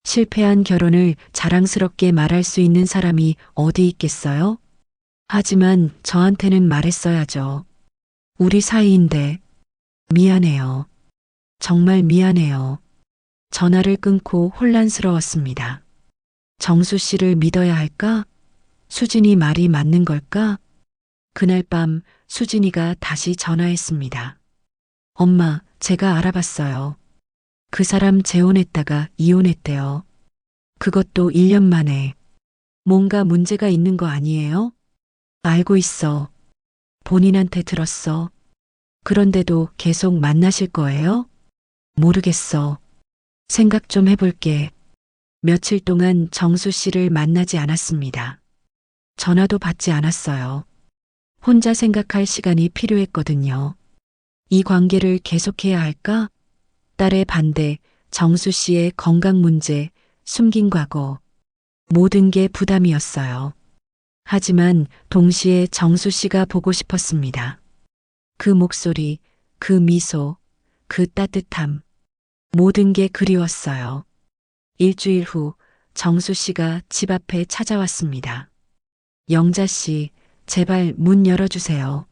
실패한 결혼을 자랑스럽게 말할 수 있는 사람이 어디 있겠어요? 하지만 저한테는 말했어야죠. 우리 사이인데. 미안해요. 정말 미안해요. 전화를 끊고 혼란스러웠습니다. 정수 씨를 믿어야 할까? 수진이 말이 맞는 걸까? 그날 밤 수진이가 다시 전화했습니다. 엄마, 제가 알아봤어요. 그 사람 재혼했다가 이혼했대요. 그것도 1년 만에. 뭔가 문제가 있는 거 아니에요? 알고 있어. 본인한테 들었어. 그런데도 계속 만나실 거예요? 모르겠어. 생각 좀 해볼게. 며칠 동안 정수 씨를 만나지 않았습니다. 전화도 받지 않았어요. 혼자 생각할 시간이 필요했거든요. 이 관계를 계속해야 할까? 딸의 반대, 정수 씨의 건강 문제, 숨긴 과거. 모든 게 부담이었어요. 하지만 동시에 정수 씨가 보고 싶었습니다. 그 목소리, 그 미소, 그 따뜻함. 모든 게 그리웠어요. 일주일 후 정수 씨가 집 앞에 찾아왔습니다. 영자 씨, 제발 문 열어주세요.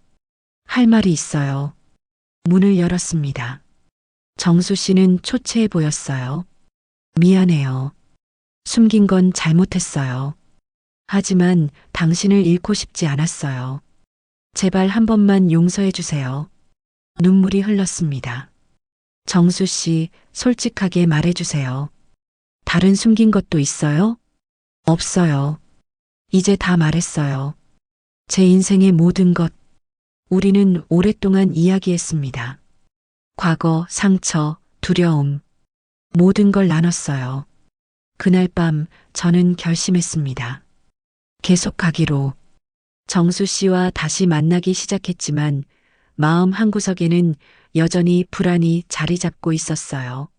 할 말이 있어요. 문을 열었습니다. 정수 씨는 초췌해 보였어요. 미안해요. 숨긴 건 잘못했어요. 하지만 당신을 잃고 싶지 않았어요. 제발 한 번만 용서해 주세요. 눈물이 흘렀습니다. 정수 씨, 솔직하게 말해 주세요. 다른 숨긴 것도 있어요? 없어요. 이제 다 말했어요. 제 인생의 모든 것. 우리는 오랫동안 이야기했습니다. 과거, 상처, 두려움. 모든 걸 나눴어요. 그날 밤 저는 결심했습니다. 계속하기로. 정수 씨와 다시 만나기 시작했지만 마음 한구석에는 여전히 불안이 자리 잡고 있었어요.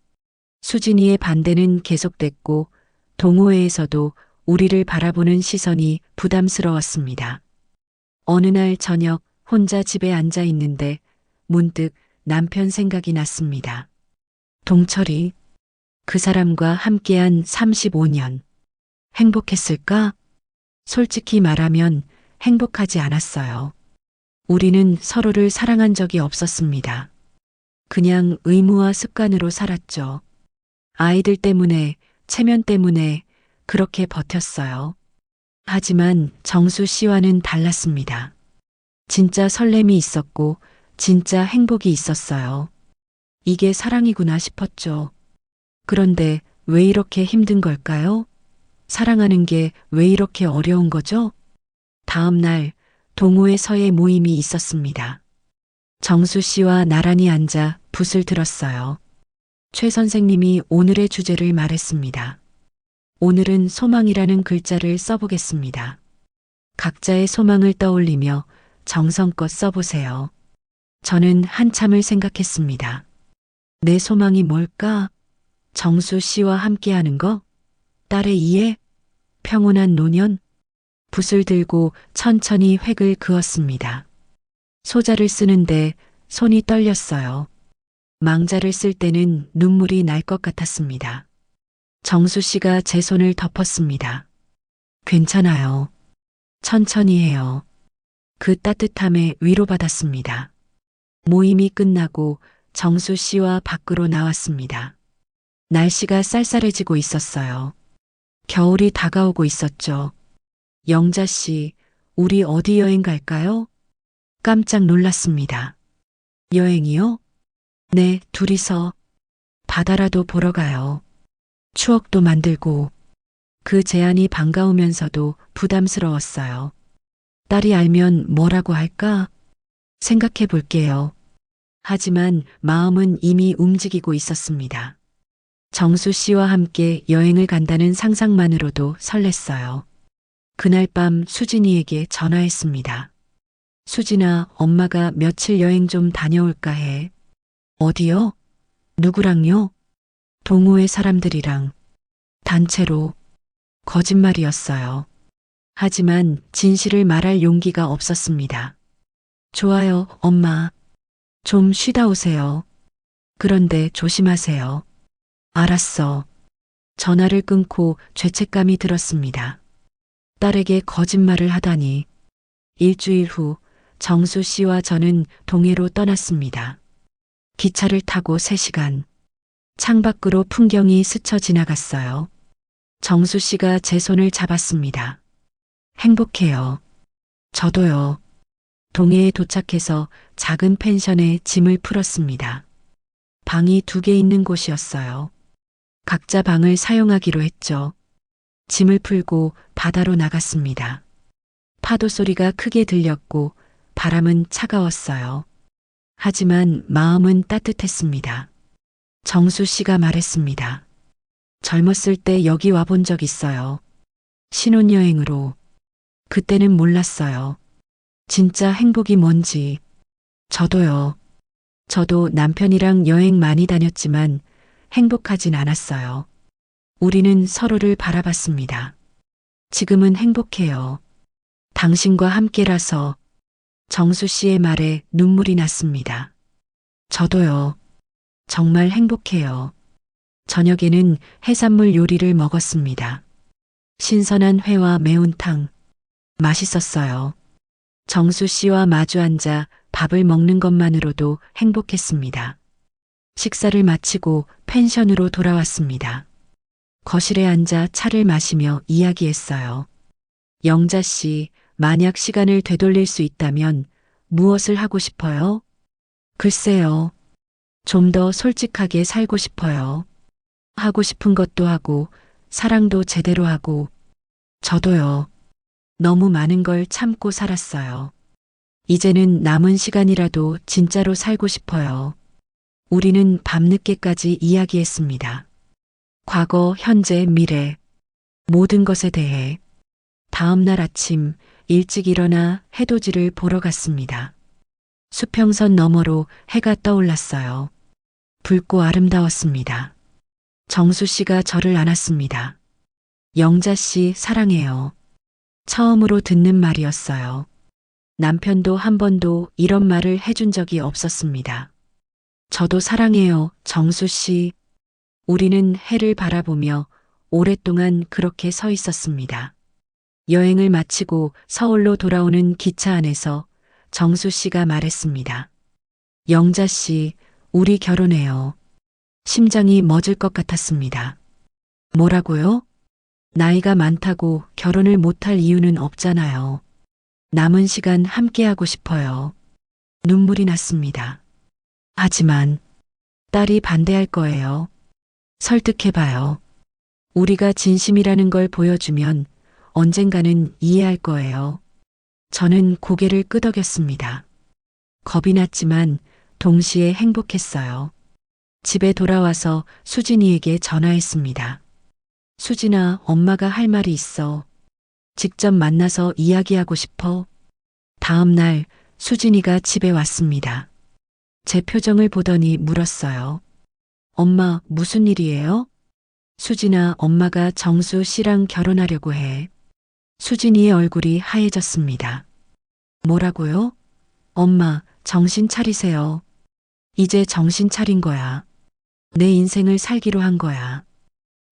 수진이의 반대는 계속됐고 동호회에서도 우리를 바라보는 시선이 부담스러웠습니다. 어느 날 저녁 혼자 집에 앉아 있는데 문득 남편 생각이 났습니다. 동철이 그 사람과 함께한 35년. 행복했을까? 솔직히 말하면 행복하지 않았어요. 우리는 서로를 사랑한 적이 없었습니다. 그냥 의무와 습관으로 살았죠. 아이들 때문에, 체면 때문에 그렇게 버텼어요. 하지만 정수 씨와는 달랐습니다. 진짜 설렘이 있었고, 진짜 행복이 있었어요. 이게 사랑이구나 싶었죠. 그런데 왜 이렇게 힘든 걸까요? 사랑하는 게 왜 이렇게 어려운 거죠? 다음 날 동호회서에 모임이 있었습니다. 정수 씨와 나란히 앉아 붓을 들었어요. 최 선생님이 오늘의 주제를 말했습니다. 오늘은 소망이라는 글자를 써보겠습니다. 각자의 소망을 떠올리며 정성껏 써보세요. 저는 한참을 생각했습니다. 내 소망이 뭘까? 정수 씨와 함께하는 거? 딸의 이해? 평온한 노년? 붓을 들고 천천히 획을 그었습니다. 소자를 쓰는데 손이 떨렸어요. 망자를 쓸 때는 눈물이 날 것 같았습니다. 정수 씨가 제 손을 덮었습니다. 괜찮아요. 천천히 해요. 그 따뜻함에 위로받았습니다. 모임이 끝나고 정수 씨와 밖으로 나왔습니다. 날씨가 쌀쌀해지고 있었어요. 겨울이 다가오고 있었죠. 영자 씨, 우리 어디 여행 갈까요? 깜짝 놀랐습니다. 여행이요? 네, 둘이서 바다라도 보러 가요. 추억도 만들고. 그 제안이 반가우면서도 부담스러웠어요. 딸이 알면 뭐라고 할까? 생각해 볼게요. 하지만 마음은 이미 움직이고 있었습니다. 정수 씨와 함께 여행을 간다는 상상만으로도 설렜어요. 그날 밤 수진이에게 전화했습니다. 수진아, 엄마가 며칠 여행 좀 다녀올까 해. 어디요? 누구랑요? 동호회 사람들이랑. 단체로. 거짓말이었어요. 하지만 진실을 말할 용기가 없었습니다. 좋아요, 엄마. 좀 쉬다 오세요. 그런데 조심하세요. 알았어. 전화를 끊고 죄책감이 들었습니다. 딸에게 거짓말을 하다니. 일주일 후 정수 씨와 저는 동해로 떠났습니다. 기차를 타고 3시간. 창밖으로 풍경이 스쳐 지나갔어요. 정수 씨가 제 손을 잡았습니다. 행복해요. 저도요. 동해에 도착해서 작은 펜션에 짐을 풀었습니다. 방이 2개 있는 곳이었어요. 각자 방을 사용하기로 했죠. 짐을 풀고 바다로 나갔습니다. 파도 소리가 크게 들렸고 바람은 차가웠어요. 하지만 마음은 따뜻했습니다. 정수 씨가 말했습니다. 젊었을 때 여기 와본 적 있어요. 신혼여행으로. 그때는 몰랐어요. 진짜 행복이 뭔지. 저도요. 저도 남편이랑 여행 많이 다녔지만 행복하진 않았어요. 우리는 서로를 바라봤습니다. 지금은 행복해요. 당신과 함께라서. 정수 씨의 말에 눈물이 났습니다. 저도요. 정말 행복해요. 저녁에는 해산물 요리를 먹었습니다. 신선한 회와 매운탕. 맛있었어요. 정수 씨와 마주 앉아 밥을 먹는 것만으로도 행복했습니다. 식사를 마치고 펜션으로 돌아왔습니다. 거실에 앉아 차를 마시며 이야기했어요. 영자 씨, 만약 시간을 되돌릴 수 있다면 무엇을 하고 싶어요? 글쎄요. 좀 더 솔직하게 살고 싶어요. 하고 싶은 것도 하고, 사랑도 제대로 하고. 저도요. 너무 많은 걸 참고 살았어요. 이제는 남은 시간이라도 진짜로 살고 싶어요. 우리는 밤늦게까지 이야기했습니다. 과거, 현재, 미래. 모든 것에 대해. 다음 날 아침 일찍 일어나 해돋이를 보러 갔습니다. 수평선 너머로 해가 떠올랐어요. 붉고 아름다웠습니다. 정수 씨가 저를 안았습니다. 영자 씨 사랑해요. 처음으로 듣는 말이었어요. 남편도 한 번도 이런 말을 해준 적이 없었습니다. 저도 사랑해요, 정수 씨. 우리는 해를 바라보며 오랫동안 그렇게 서 있었습니다. 여행을 마치고 서울로 돌아오는 기차 안에서 정수 씨가 말했습니다. 영자 씨, 우리 결혼해요. 심장이 멎을 것 같았습니다. 뭐라고요? 나이가 많다고 결혼을 못할 이유는 없잖아요. 남은 시간 함께하고 싶어요. 눈물이 났습니다. 하지만 딸이 반대할 거예요. 설득해봐요. 우리가 진심이라는 걸 보여주면 언젠가는 이해할 거예요. 저는 고개를 끄덕였습니다. 겁이 났지만 동시에 행복했어요. 집에 돌아와서 수진이에게 전화했습니다. 수진아, 엄마가 할 말이 있어. 직접 만나서 이야기하고 싶어. 다음 날 수진이가 집에 왔습니다. 제 표정을 보더니 물었어요. 엄마, 무슨 일이에요? 수진아, 엄마가 정수 씨랑 결혼하려고 해. 수진이의 얼굴이 하얘졌습니다. 뭐라고요? 엄마, 정신 차리세요. 이제 정신 차린 거야. 내 인생을 살기로 한 거야.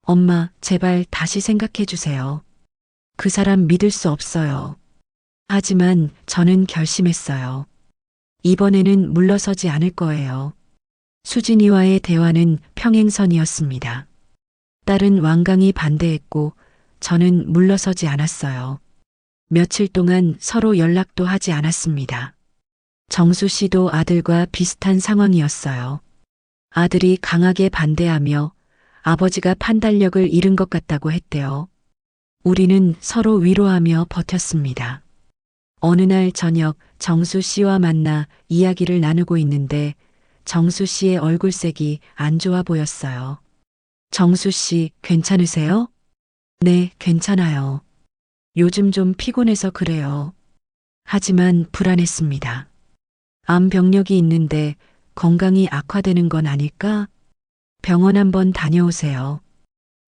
엄마, 제발 다시 생각해 주세요. 그 사람 믿을 수 없어요. 하지만 저는 결심했어요. 이번에는 물러서지 않을 거예요. 수진이와의 대화는 평행선이었습니다. 딸은 완강히 반대했고 저는 물러서지 않았어요. 며칠 동안 서로 연락도 하지 않았습니다. 정수 씨도 아들과 비슷한 상황이었어요. 아들이 강하게 반대하며 아버지가 판단력을 잃은 것 같다고 했대요. 우리는 서로 위로하며 버텼습니다. 어느 날 저녁 정수 씨와 만나 이야기를 나누고 있는데 정수 씨의 얼굴색이 안 좋아 보였어요. 정수 씨, 괜찮으세요? 네, 괜찮아요. 요즘 좀 피곤해서 그래요. 하지만 불안했습니다. 암 병력이 있는데 건강이 악화되는 건 아닐까? 병원 한번 다녀오세요.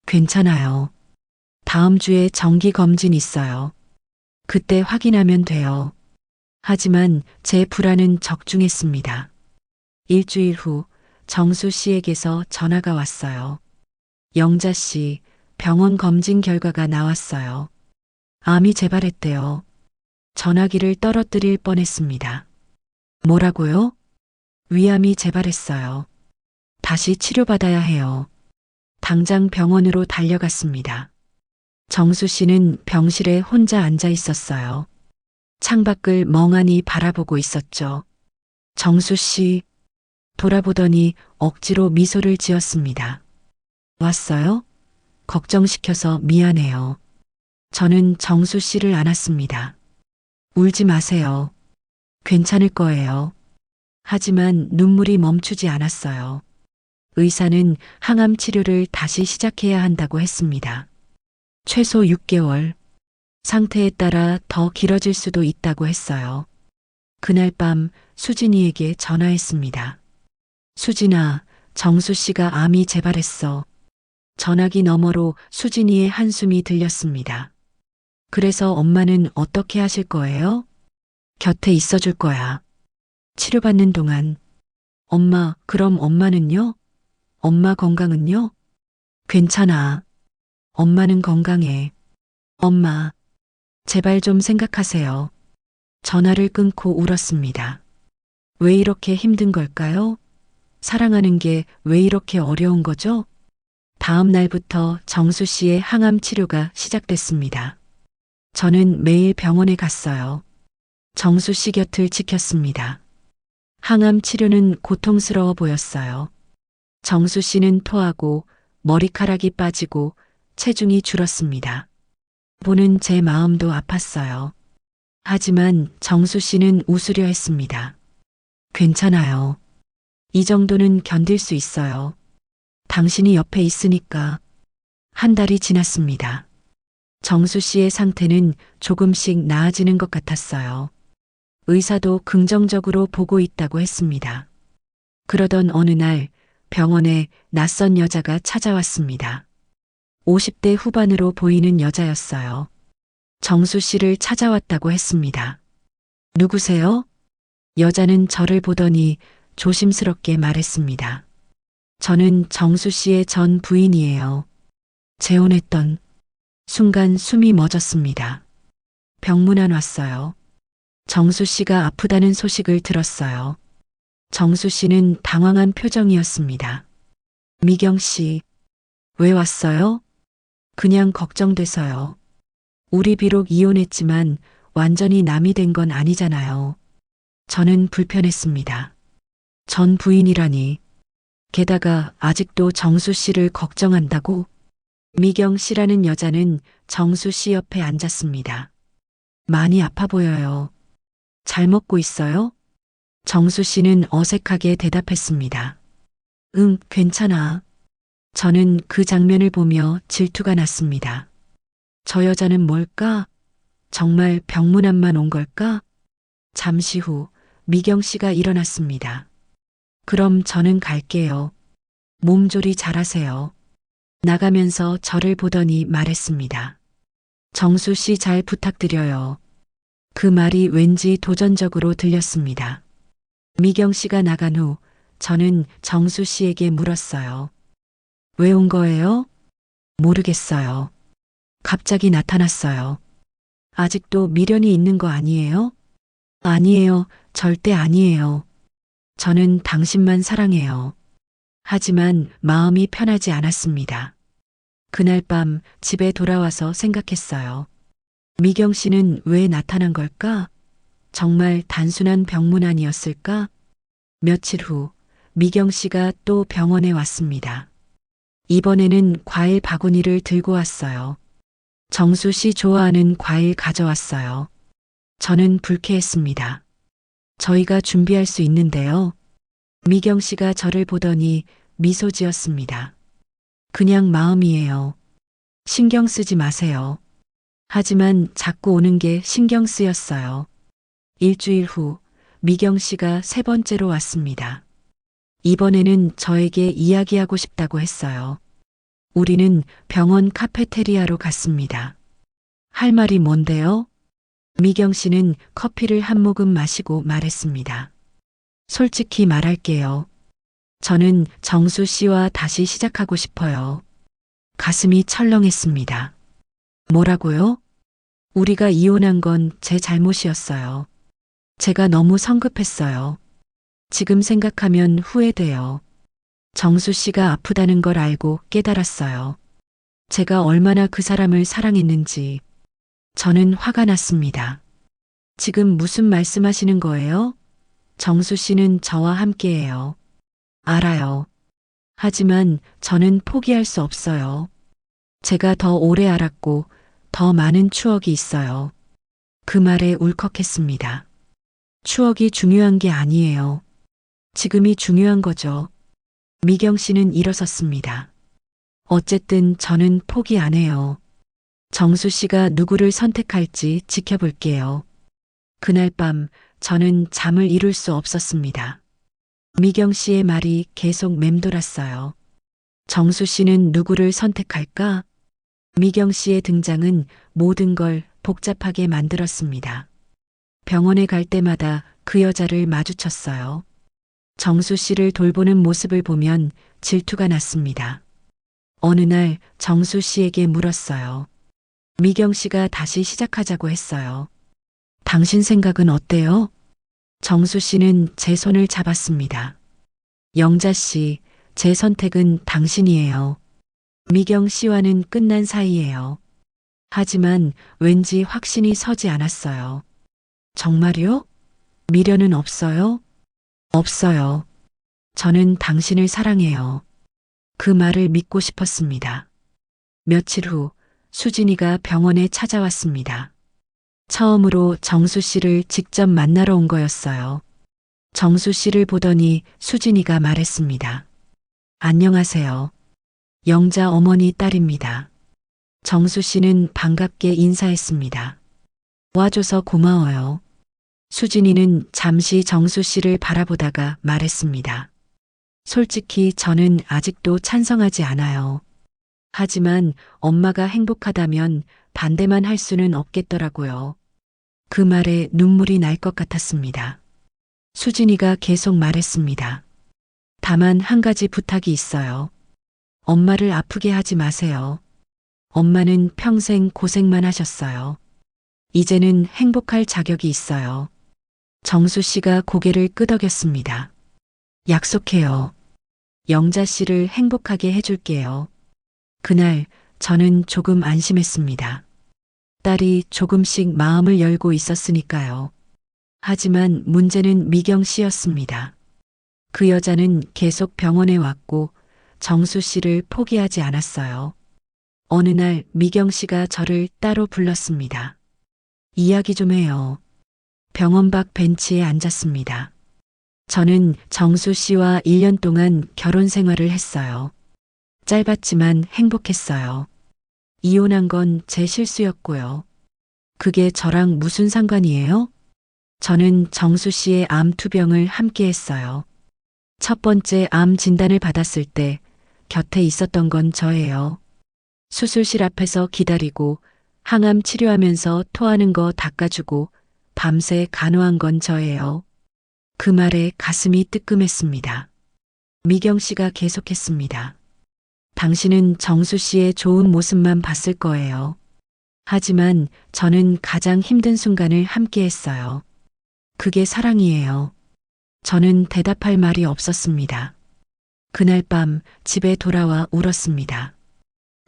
괜찮아요. 다음 주에 정기 검진 있어요. 그때 확인하면 돼요. 하지만 제 불안은 적중했습니다. 일주일 후 정수 씨에게서 전화가 왔어요. 영자 씨, 병원 검진 결과가 나왔어요. 암이 재발했대요. 전화기를 떨어뜨릴 뻔했습니다. 뭐라고요? 위암이 재발했어요. 다시 치료받아야 해요. 당장 병원으로 달려갔습니다. 정수 씨는 병실에 혼자 앉아 있었어요. 창밖을 멍하니 바라보고 있었죠. 정수 씨, 돌아보더니 억지로 미소를 지었습니다. 왔어요? 걱정시켜서 미안해요. 저는 정수 씨를 안았습니다. 울지 마세요. 괜찮을 거예요. 하지만 눈물이 멈추지 않았어요. 의사는 항암 치료를 다시 시작해야 한다고 했습니다. 최소 6개월. 상태에 따라 더 길어질 수도 있다고 했어요. 그날 밤 수진이에게 전화했습니다. 수진아, 정수 씨가 암이 재발했어. 전화기 너머로 수진이의 한숨이 들렸습니다. 그래서 엄마는 어떻게 하실 거예요? 곁에 있어줄 거야. 치료받는 동안. 엄마, 그럼 엄마는요? 엄마 건강은요? 괜찮아. 엄마는 건강해. 엄마, 제발 좀 생각하세요. 전화를 끊고 울었습니다. 왜 이렇게 힘든 걸까요? 사랑하는 게 왜 이렇게 어려운 거죠? 다음 날부터 정수 씨의 항암 치료가 시작됐습니다. 저는 매일 병원에 갔어요. 정수 씨 곁을 지켰습니다. 항암 치료는 고통스러워 보였어요. 정수 씨는 토하고 머리카락이 빠지고 체중이 줄었습니다. 보는 제 마음도 아팠어요. 하지만 정수 씨는 웃으려 했습니다. 괜찮아요. 이 정도는 견딜 수 있어요. 당신이 옆에 있으니까. 한 달이 지났습니다. 정수 씨의 상태는 조금씩 나아지는 것 같았어요. 의사도 긍정적으로 보고 있다고 했습니다. 그러던 어느 날 병원에 낯선 여자가 찾아왔습니다. 50대 후반으로 보이는 여자였어요. 정수 씨를 찾아왔다고 했습니다. 누구세요? 여자는 저를 보더니 조심스럽게 말했습니다. 저는 정수 씨의 전 부인이에요. 재혼했던 순간 숨이 멎었습니다. 병문안 왔어요. 정수 씨가 아프다는 소식을 들었어요. 정수 씨는 당황한 표정이었습니다. 미경 씨, 왜 왔어요? 그냥 걱정돼서요. 우리 비록 이혼했지만 완전히 남이 된 건 아니잖아요. 저는 불편했습니다. 전 부인이라니. 게다가 아직도 정수 씨를 걱정한다고? 미경 씨라는 여자는 정수 씨 옆에 앉았습니다. 많이 아파 보여요. 잘 먹고 있어요? 정수 씨는 어색하게 대답했습니다. 응, 괜찮아. 저는 그 장면을 보며 질투가 났습니다. 저 여자는 뭘까? 정말 병문안만 온 걸까? 잠시 후 미경 씨가 일어났습니다. 그럼 저는 갈게요. 몸조리 잘하세요. 나가면서 저를 보더니 말했습니다. 정수 씨 잘 부탁드려요. 그 말이 왠지 도전적으로 들렸습니다. 미경 씨가 나간 후 저는 정수 씨에게 물었어요. 왜 온 거예요? 모르겠어요. 갑자기 나타났어요. 아직도 미련이 있는 거 아니에요? 아니에요. 절대 아니에요. 저는 당신만 사랑해요. 하지만 마음이 편하지 않았습니다. 그날 밤 집에 돌아와서 생각했어요. 미경 씨는 왜 나타난 걸까? 정말 단순한 병문안이었을까? 며칠 후 미경 씨가 또 병원에 왔습니다. 이번에는 과일 바구니를 들고 왔어요. 정수 씨 좋아하는 과일 가져왔어요. 저는 불쾌했습니다. 저희가 준비할 수 있는데요. 미경 씨가 저를 보더니 미소 지었습니다. 그냥 마음이에요. 신경 쓰지 마세요. 하지만 자꾸 오는 게 신경 쓰였어요. 일주일 후 미경 씨가 세 번째로 왔습니다. 이번에는 저에게 이야기하고 싶다고 했어요. 우리는 병원 카페테리아로 갔습니다. 할 말이 뭔데요? 미경 씨는 커피를 한 모금 마시고 말했습니다. 솔직히 말할게요. 저는 정수 씨와 다시 시작하고 싶어요. 가슴이 철렁했습니다. 뭐라고요? 우리가 이혼한 건 제 잘못이었어요. 제가 너무 성급했어요. 지금 생각하면 후회돼요. 정수 씨가 아프다는 걸 알고 깨달았어요. 제가 얼마나 그 사람을 사랑했는지. 저는 화가 났습니다. 지금 무슨 말씀하시는 거예요? 정수 씨는 저와 함께해요. 알아요. 하지만 저는 포기할 수 없어요. 제가 더 오래 알았고 더 많은 추억이 있어요. 그 말에 울컥했습니다. 추억이 중요한 게 아니에요. 지금이 중요한 거죠. 미경 씨는 일어섰습니다. 어쨌든 저는 포기 안 해요. 정수 씨가 누구를 선택할지 지켜볼게요. 그날 밤 저는 잠을 이룰 수 없었습니다. 미경 씨의 말이 계속 맴돌았어요. 정수 씨는 누구를 선택할까? 미경 씨의 등장은 모든 걸 복잡하게 만들었습니다. 병원에 갈 때마다 그 여자를 마주쳤어요. 정수 씨를 돌보는 모습을 보면 질투가 났습니다. 어느 날 정수 씨에게 물었어요. 미경 씨가 다시 시작하자고 했어요. 당신 생각은 어때요? 정수 씨는 제 손을 잡았습니다. 영자 씨, 제 선택은 당신이에요. 미경 씨와는 끝난 사이예요. 하지만 왠지 확신이 서지 않았어요. 정말요? 미련은 없어요? 없어요. 저는 당신을 사랑해요. 그 말을 믿고 싶었습니다. 며칠 후 수진이가 병원에 찾아왔습니다. 처음으로 정수 씨를 직접 만나러 온 거였어요. 정수 씨를 보더니 수진이가 말했습니다. 안녕하세요. 영자 어머니 딸입니다. 정수 씨는 반갑게 인사했습니다. 와줘서 고마워요. 수진이는 잠시 정수 씨를 바라보다가 말했습니다. 솔직히 저는 아직도 찬성하지 않아요. 하지만 엄마가 행복하다면 반대만 할 수는 없겠더라고요. 그 말에 눈물이 날 것 같았습니다. 수진이가 계속 말했습니다. 다만 한 가지 부탁이 있어요. 엄마를 아프게 하지 마세요. 엄마는 평생 고생만 하셨어요. 이제는 행복할 자격이 있어요. 정수 씨가 고개를 끄덕였습니다. 약속해요. 영자 씨를 행복하게 해줄게요. 그날 저는 조금 안심했습니다. 딸이 조금씩 마음을 열고 있었으니까요. 하지만 문제는 미경 씨였습니다. 그 여자는 계속 병원에 왔고 정수 씨를 포기하지 않았어요. 어느 날 미경 씨가 저를 따로 불렀습니다. 이야기 좀 해요. 병원 밖 벤치에 앉았습니다. 저는 정수 씨와 1년 동안 결혼 생활을 했어요. 짧았지만 행복했어요. 이혼한 건 제 실수였고요. 그게 저랑 무슨 상관이에요? 저는 정수 씨의 암 투병을 함께 했어요. 첫 번째 암 진단을 받았을 때 곁에 있었던 건 저예요. 수술실 앞에서 기다리고 항암 치료하면서 토하는 거 닦아주고 밤새 간호한 건 저예요. 그 말에 가슴이 뜨끔했습니다. 미경 씨가 계속했습니다. 당신은 정수 씨의 좋은 모습만 봤을 거예요. 하지만 저는 가장 힘든 순간을 함께 했어요. 그게 사랑이에요. 저는 대답할 말이 없었습니다. 그날 밤 집에 돌아와 울었습니다.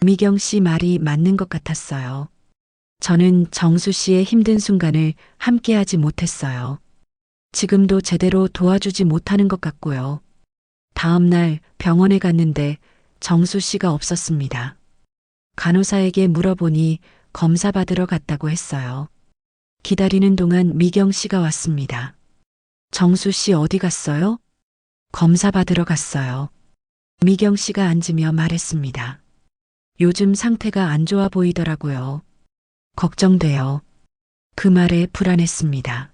미경 씨 말이 맞는 것 같았어요. 저는 정수 씨의 힘든 순간을 함께하지 못했어요. 지금도 제대로 도와주지 못하는 것 같고요. 다음 날 병원에 갔는데 정수 씨가 없었습니다. 간호사에게 물어보니 검사 받으러 갔다고 했어요. 기다리는 동안 미경 씨가 왔습니다. 정수 씨 어디 갔어요? 검사 받으러 갔어요. 미경 씨가 앉으며 말했습니다. 요즘 상태가 안 좋아 보이더라고요. 걱정돼요. 그 말에 불안했습니다.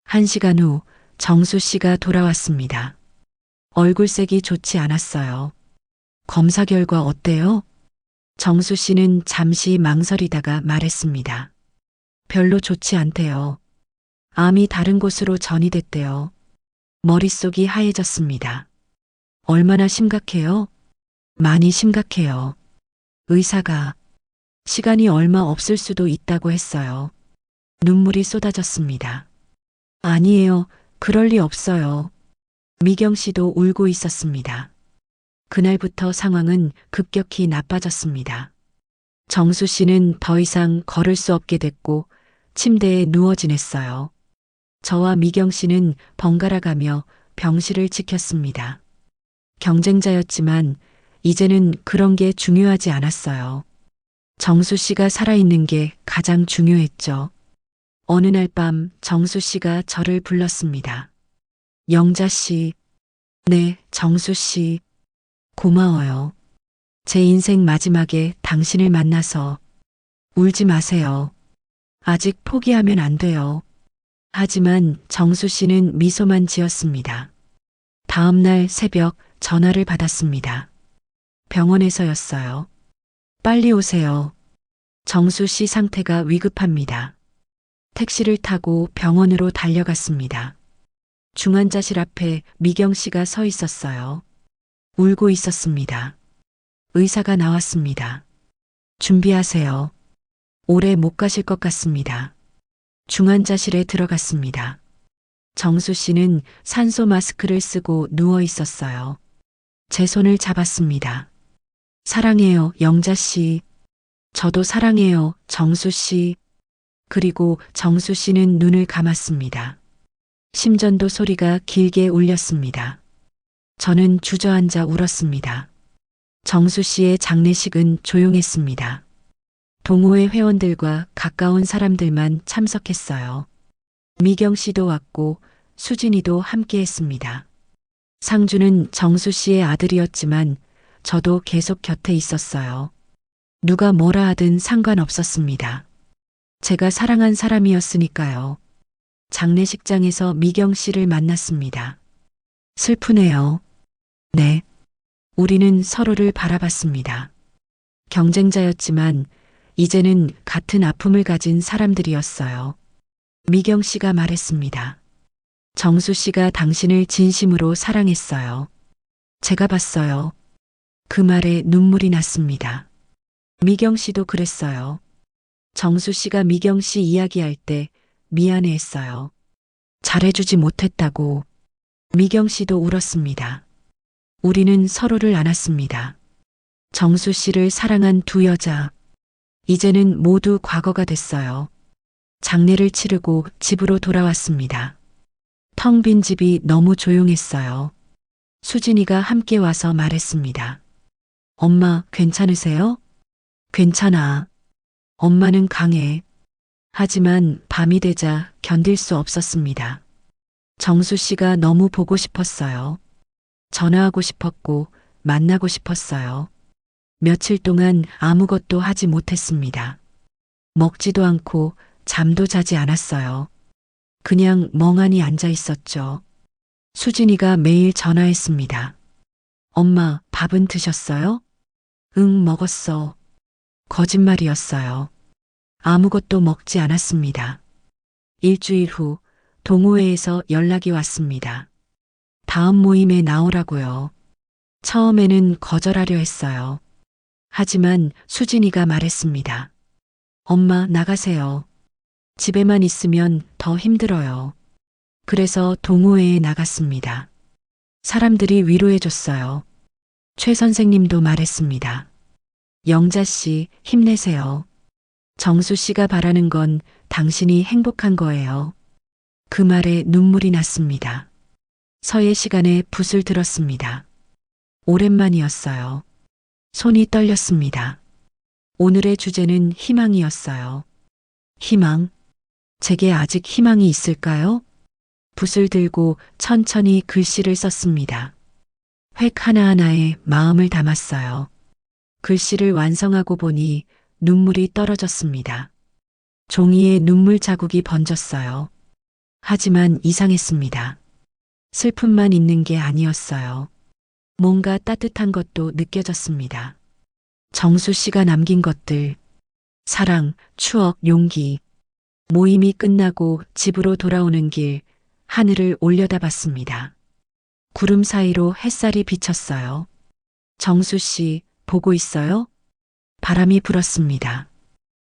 1시간 후 정수 씨가 돌아왔습니다. 얼굴색이 좋지 않았어요. 검사 결과 어때요? 정수 씨는 잠시 망설이다가 말했습니다. 별로 좋지 않대요. 암이 다른 곳으로 전이됐대요. 머릿속이 하얘졌습니다. 얼마나 심각해요? 많이 심각해요. 의사가 시간이 얼마 없을 수도 있다고 했어요. 눈물이 쏟아졌습니다. 아니에요. 그럴 리 없어요. 미경 씨도 울고 있었습니다. 그날부터 상황은 급격히 나빠졌습니다. 정수 씨는 더 이상 걸을 수 없게 됐고 침대에 누워 지냈어요. 저와 미경 씨는 번갈아 가며 병실을 지켰습니다. 경쟁자였지만 이제는 그런 게 중요하지 않았어요. 정수 씨가 살아있는 게 가장 중요했죠. 어느 날 밤 정수 씨가 저를 불렀습니다. 영자 씨. 네, 정수 씨. 고마워요. 제 인생 마지막에 당신을 만나서. 울지 마세요. 아직 포기하면 안 돼요. 하지만 정수 씨는 미소만 지었습니다. 다음 날 새벽 전화를 받았습니다. 병원에서였어요. 빨리 오세요. 정수 씨 상태가 위급합니다. 택시를 타고 병원으로 달려갔습니다. 중환자실 앞에 미경 씨가 서 있었어요. 울고 있었습니다. 의사가 나왔습니다. 준비하세요. 오래 못 가실 것 같습니다. 중환자실에 들어갔습니다. 정수 씨는 산소 마스크를 쓰고 누워 있었어요. 제 손을 잡았습니다. 사랑해요, 영자 씨. 저도 사랑해요, 정수 씨. 그리고 정수 씨는 눈을 감았습니다. 심전도 소리가 길게 울렸습니다. 저는 주저앉아 울었습니다. 정수 씨의 장례식은 조용했습니다. 동호회 회원들과 가까운 사람들만 참석했어요. 미경 씨도 왔고 수진이도 함께 했습니다. 상주는 정수 씨의 아들이었지만 저도 계속 곁에 있었어요. 누가 뭐라 하든 상관없었습니다. 제가 사랑한 사람이었으니까요. 장례식장에서 미경 씨를 만났습니다. 슬프네요. 네. 우리는 서로를 바라봤습니다. 경쟁자였지만 이제는 같은 아픔을 가진 사람들이었어요. 미경 씨가 말했습니다. 정수 씨가 당신을 진심으로 사랑했어요. 제가 봤어요. 그 말에 눈물이 났습니다. 미경 씨도 그랬어요. 정수 씨가 미경 씨 이야기할 때 미안해했어요. 잘해주지 못했다고. 미경 씨도 울었습니다. 우리는 서로를 안았습니다. 정수 씨를 사랑한 두 여자. 이제는 모두 과거가 됐어요. 장례를 치르고 집으로 돌아왔습니다. 텅 빈 집이 너무 조용했어요. 수진이가 함께 와서 말했습니다. 엄마, 괜찮으세요? 괜찮아. 엄마는 강해. 하지만 밤이 되자 견딜 수 없었습니다. 정수 씨가 너무 보고 싶었어요. 전화하고 싶었고 만나고 싶었어요. 며칠 동안 아무것도 하지 못했습니다. 먹지도 않고 잠도 자지 않았어요. 그냥 멍하니 앉아 있었죠. 수진이가 매일 전화했습니다. 엄마, 밥은 드셨어요? 응, 먹었어. 거짓말이었어요. 아무것도 먹지 않았습니다. 일주일 후 동호회에서 연락이 왔습니다. 다음 모임에 나오라고요. 처음에는 거절하려 했어요. 하지만 수진이가 말했습니다. 엄마, 나가세요. 집에만 있으면 더 힘들어요. 그래서 동호회에 나갔습니다. 사람들이 위로해줬어요. 최 선생님도 말했습니다. 영자 씨, 힘내세요. 정수 씨가 바라는 건 당신이 행복한 거예요. 그 말에 눈물이 났습니다. 서예 시간에 붓을 들었습니다. 오랜만이었어요. 손이 떨렸습니다. 오늘의 주제는 희망이었어요. 희망? 제게 아직 희망이 있을까요? 붓을 들고 천천히 글씨를 썼습니다. 획 하나하나에 마음을 담았어요. 글씨를 완성하고 보니 눈물이 떨어졌습니다. 종이에 눈물 자국이 번졌어요. 하지만 이상했습니다. 슬픔만 있는 게 아니었어요. 뭔가 따뜻한 것도 느껴졌습니다. 정수 씨가 남긴 것들, 사랑, 추억, 용기. 모임이 끝나고 집으로 돌아오는 길, 하늘을 올려다봤습니다. 구름 사이로 햇살이 비쳤어요. 정수 씨, 보고 있어요? 바람이 불었습니다.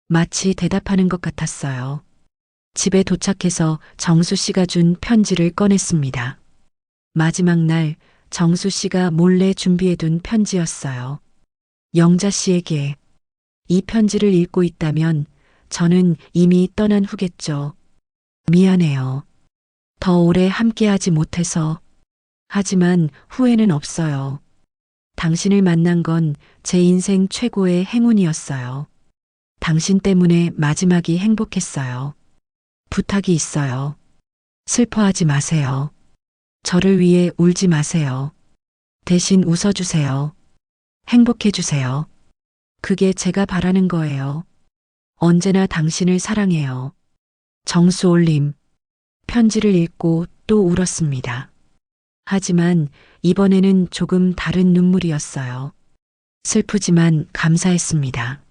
마치 대답하는 것 같았어요. 집에 도착해서 정수 씨가 준 편지를 꺼냈습니다. 마지막 날 정수 씨가 몰래 준비해둔 편지였어요. 영자 씨에게. 이 편지를 읽고 있다면 저는 이미 떠난 후겠죠. 미안해요. 더 오래 함께하지 못해서. 하지만 후회는 없어요. 당신을 만난 건 제 인생 최고의 행운이었어요. 당신 때문에 마지막이 행복했어요. 부탁이 있어요. 슬퍼하지 마세요. 저를 위해 울지 마세요. 대신 웃어주세요. 행복해주세요. 그게 제가 바라는 거예요. 언제나 당신을 사랑해요. 정수올림. 편지를 읽고 또 울었습니다. 하지만 이번에는 조금 다른 눈물이었어요. 슬프지만 감사했습니다.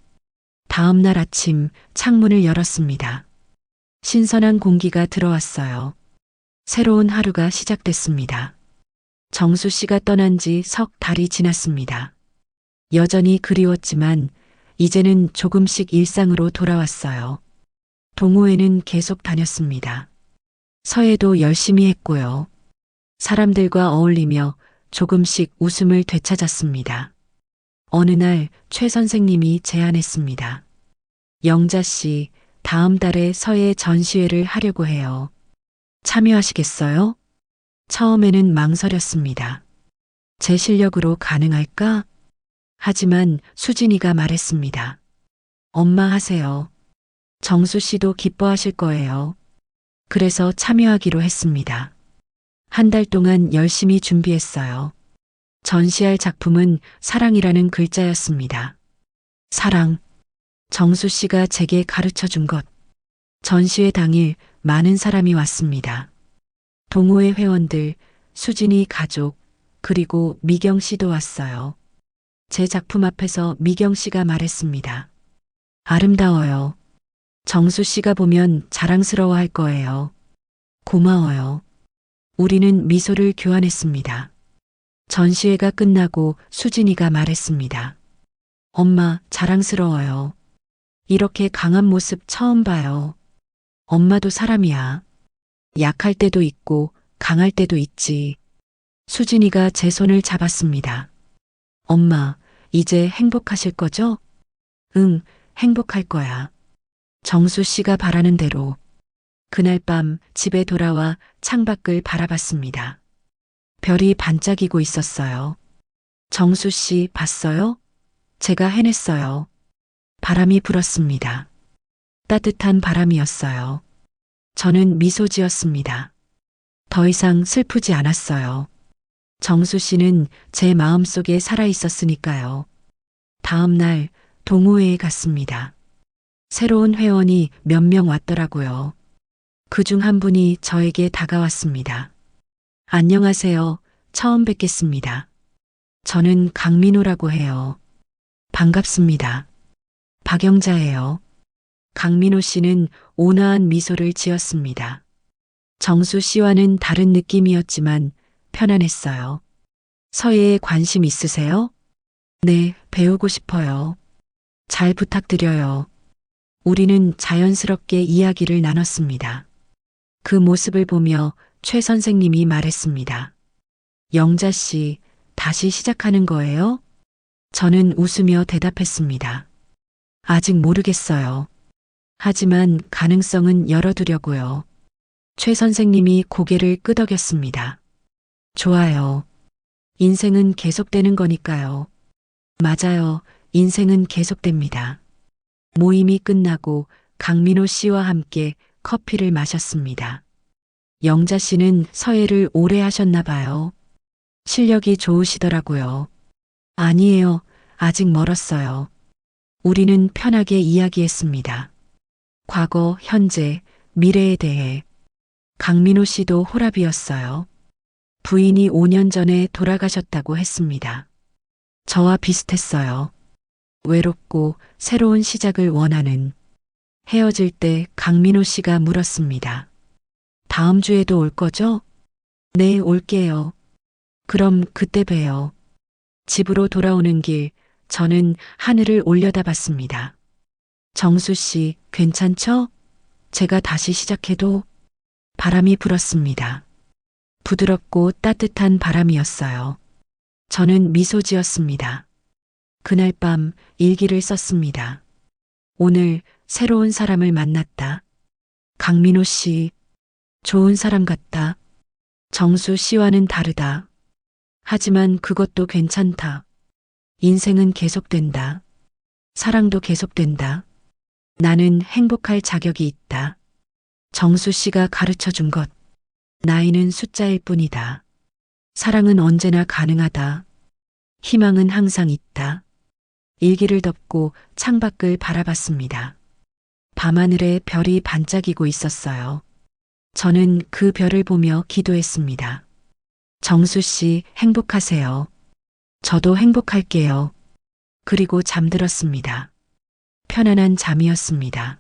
다음 날 아침 창문을 열었습니다. 신선한 공기가 들어왔어요. 새로운 하루가 시작됐습니다. 정수 씨가 떠난 지 석 달이 지났습니다. 여전히 그리웠지만 이제는 조금씩 일상으로 돌아왔어요. 동호회는 계속 다녔습니다. 서예도 열심히 했고요. 사람들과 어울리며 조금씩 웃음을 되찾았습니다. 어느 날 최 선생님이 제안했습니다. 영자 씨, 다음 달에 서예 전시회를 하려고 해요. 참여하시겠어요? 처음에는 망설였습니다. 제 실력으로 가능할까? 하지만 수진이가 말했습니다. 엄마 하세요. 정수 씨도 기뻐하실 거예요. 그래서 참여하기로 했습니다. 한 달 동안 열심히 준비했어요. 전시할 작품은 사랑이라는 글자였습니다. 사랑. 정수 씨가 제게 가르쳐 준 것. 전시회 당일 많은 사람이 왔습니다. 동호회 회원들, 수진이 가족, 그리고 미경 씨도 왔어요. 제 작품 앞에서 미경 씨가 말했습니다. 아름다워요. 정수 씨가 보면 자랑스러워 할 거예요. 고마워요. 우리는 미소를 교환했습니다. 전시회가 끝나고 수진이가 말했습니다. 엄마, 자랑스러워요. 이렇게 강한 모습 처음 봐요. 엄마도 사람이야. 약할 때도 있고 강할 때도 있지. 수진이가 제 손을 잡았습니다. 엄마, 이제 행복하실 거죠? 응, 행복할 거야. 정수 씨가 바라는 대로. 그날 밤 집에 돌아와 창밖을 바라봤습니다. 별이 반짝이고 있었어요. 정수 씨 봤어요? 제가 해냈어요. 바람이 불었습니다. 따뜻한 바람이었어요. 저는 미소 지었습니다. 더 이상 슬프지 않았어요. 정수 씨는 제 마음속에 살아 있었으니까요. 다음 날 동호회에 갔습니다. 새로운 회원이 몇 명 왔더라고요. 그중 한 분이 저에게 다가왔습니다. 안녕하세요. 처음 뵙겠습니다. 저는 강민호라고 해요. 반갑습니다. 박영자예요. 강민호 씨는 온화한 미소를 지었습니다. 정수 씨와는 다른 느낌이었지만 편안했어요. 서예에 관심 있으세요? 네, 배우고 싶어요. 잘 부탁드려요. 우리는 자연스럽게 이야기를 나눴습니다. 그 모습을 보며 최 선생님이 말했습니다. 영자 씨, 다시 시작하는 거예요? 저는 웃으며 대답했습니다. 아직 모르겠어요. 하지만 가능성은 열어두려고요. 최 선생님이 고개를 끄덕였습니다. 좋아요. 인생은 계속되는 거니까요. 맞아요. 인생은 계속됩니다. 모임이 끝나고 강민호 씨와 함께 커피를 마셨습니다. 영자 씨는 서예를 오래 하셨나 봐요. 실력이 좋으시더라고요. 아니에요. 아직 멀었어요. 우리는 편하게 이야기했습니다. 과거, 현재, 미래에 대해. 강민호 씨도 호랍이었어요. 부인이 5년 전에 돌아가셨다고 했습니다. 저와 비슷했어요. 외롭고 새로운 시작을 원하는. 헤어질 때 강민호 씨가 물었습니다. 다음 주에도 올 거죠? 네, 올게요. 그럼 그때 봬요. 집으로 돌아오는 길, 저는 하늘을 올려다봤습니다. 정수 씨, 괜찮죠? 제가 다시 시작해도? 바람이 불었습니다. 부드럽고 따뜻한 바람이었어요. 저는 미소 지었습니다. 그날 밤 일기를 썼습니다. 오늘 새로운 사람을 만났다. 강민호 씨, 좋은 사람 같다. 정수 씨와는 다르다. 하지만 그것도 괜찮다. 인생은 계속된다. 사랑도 계속된다. 나는 행복할 자격이 있다. 정수 씨가 가르쳐 준 것. 나이는 숫자일 뿐이다. 사랑은 언제나 가능하다. 희망은 항상 있다. 일기를 덮고 창밖을 바라봤습니다. 밤하늘에 별이 반짝이고 있었어요. 저는 그 별을 보며 기도했습니다. 정수 씨, 행복하세요. 저도 행복할게요. 그리고 잠들었습니다. 편안한 잠이었습니다.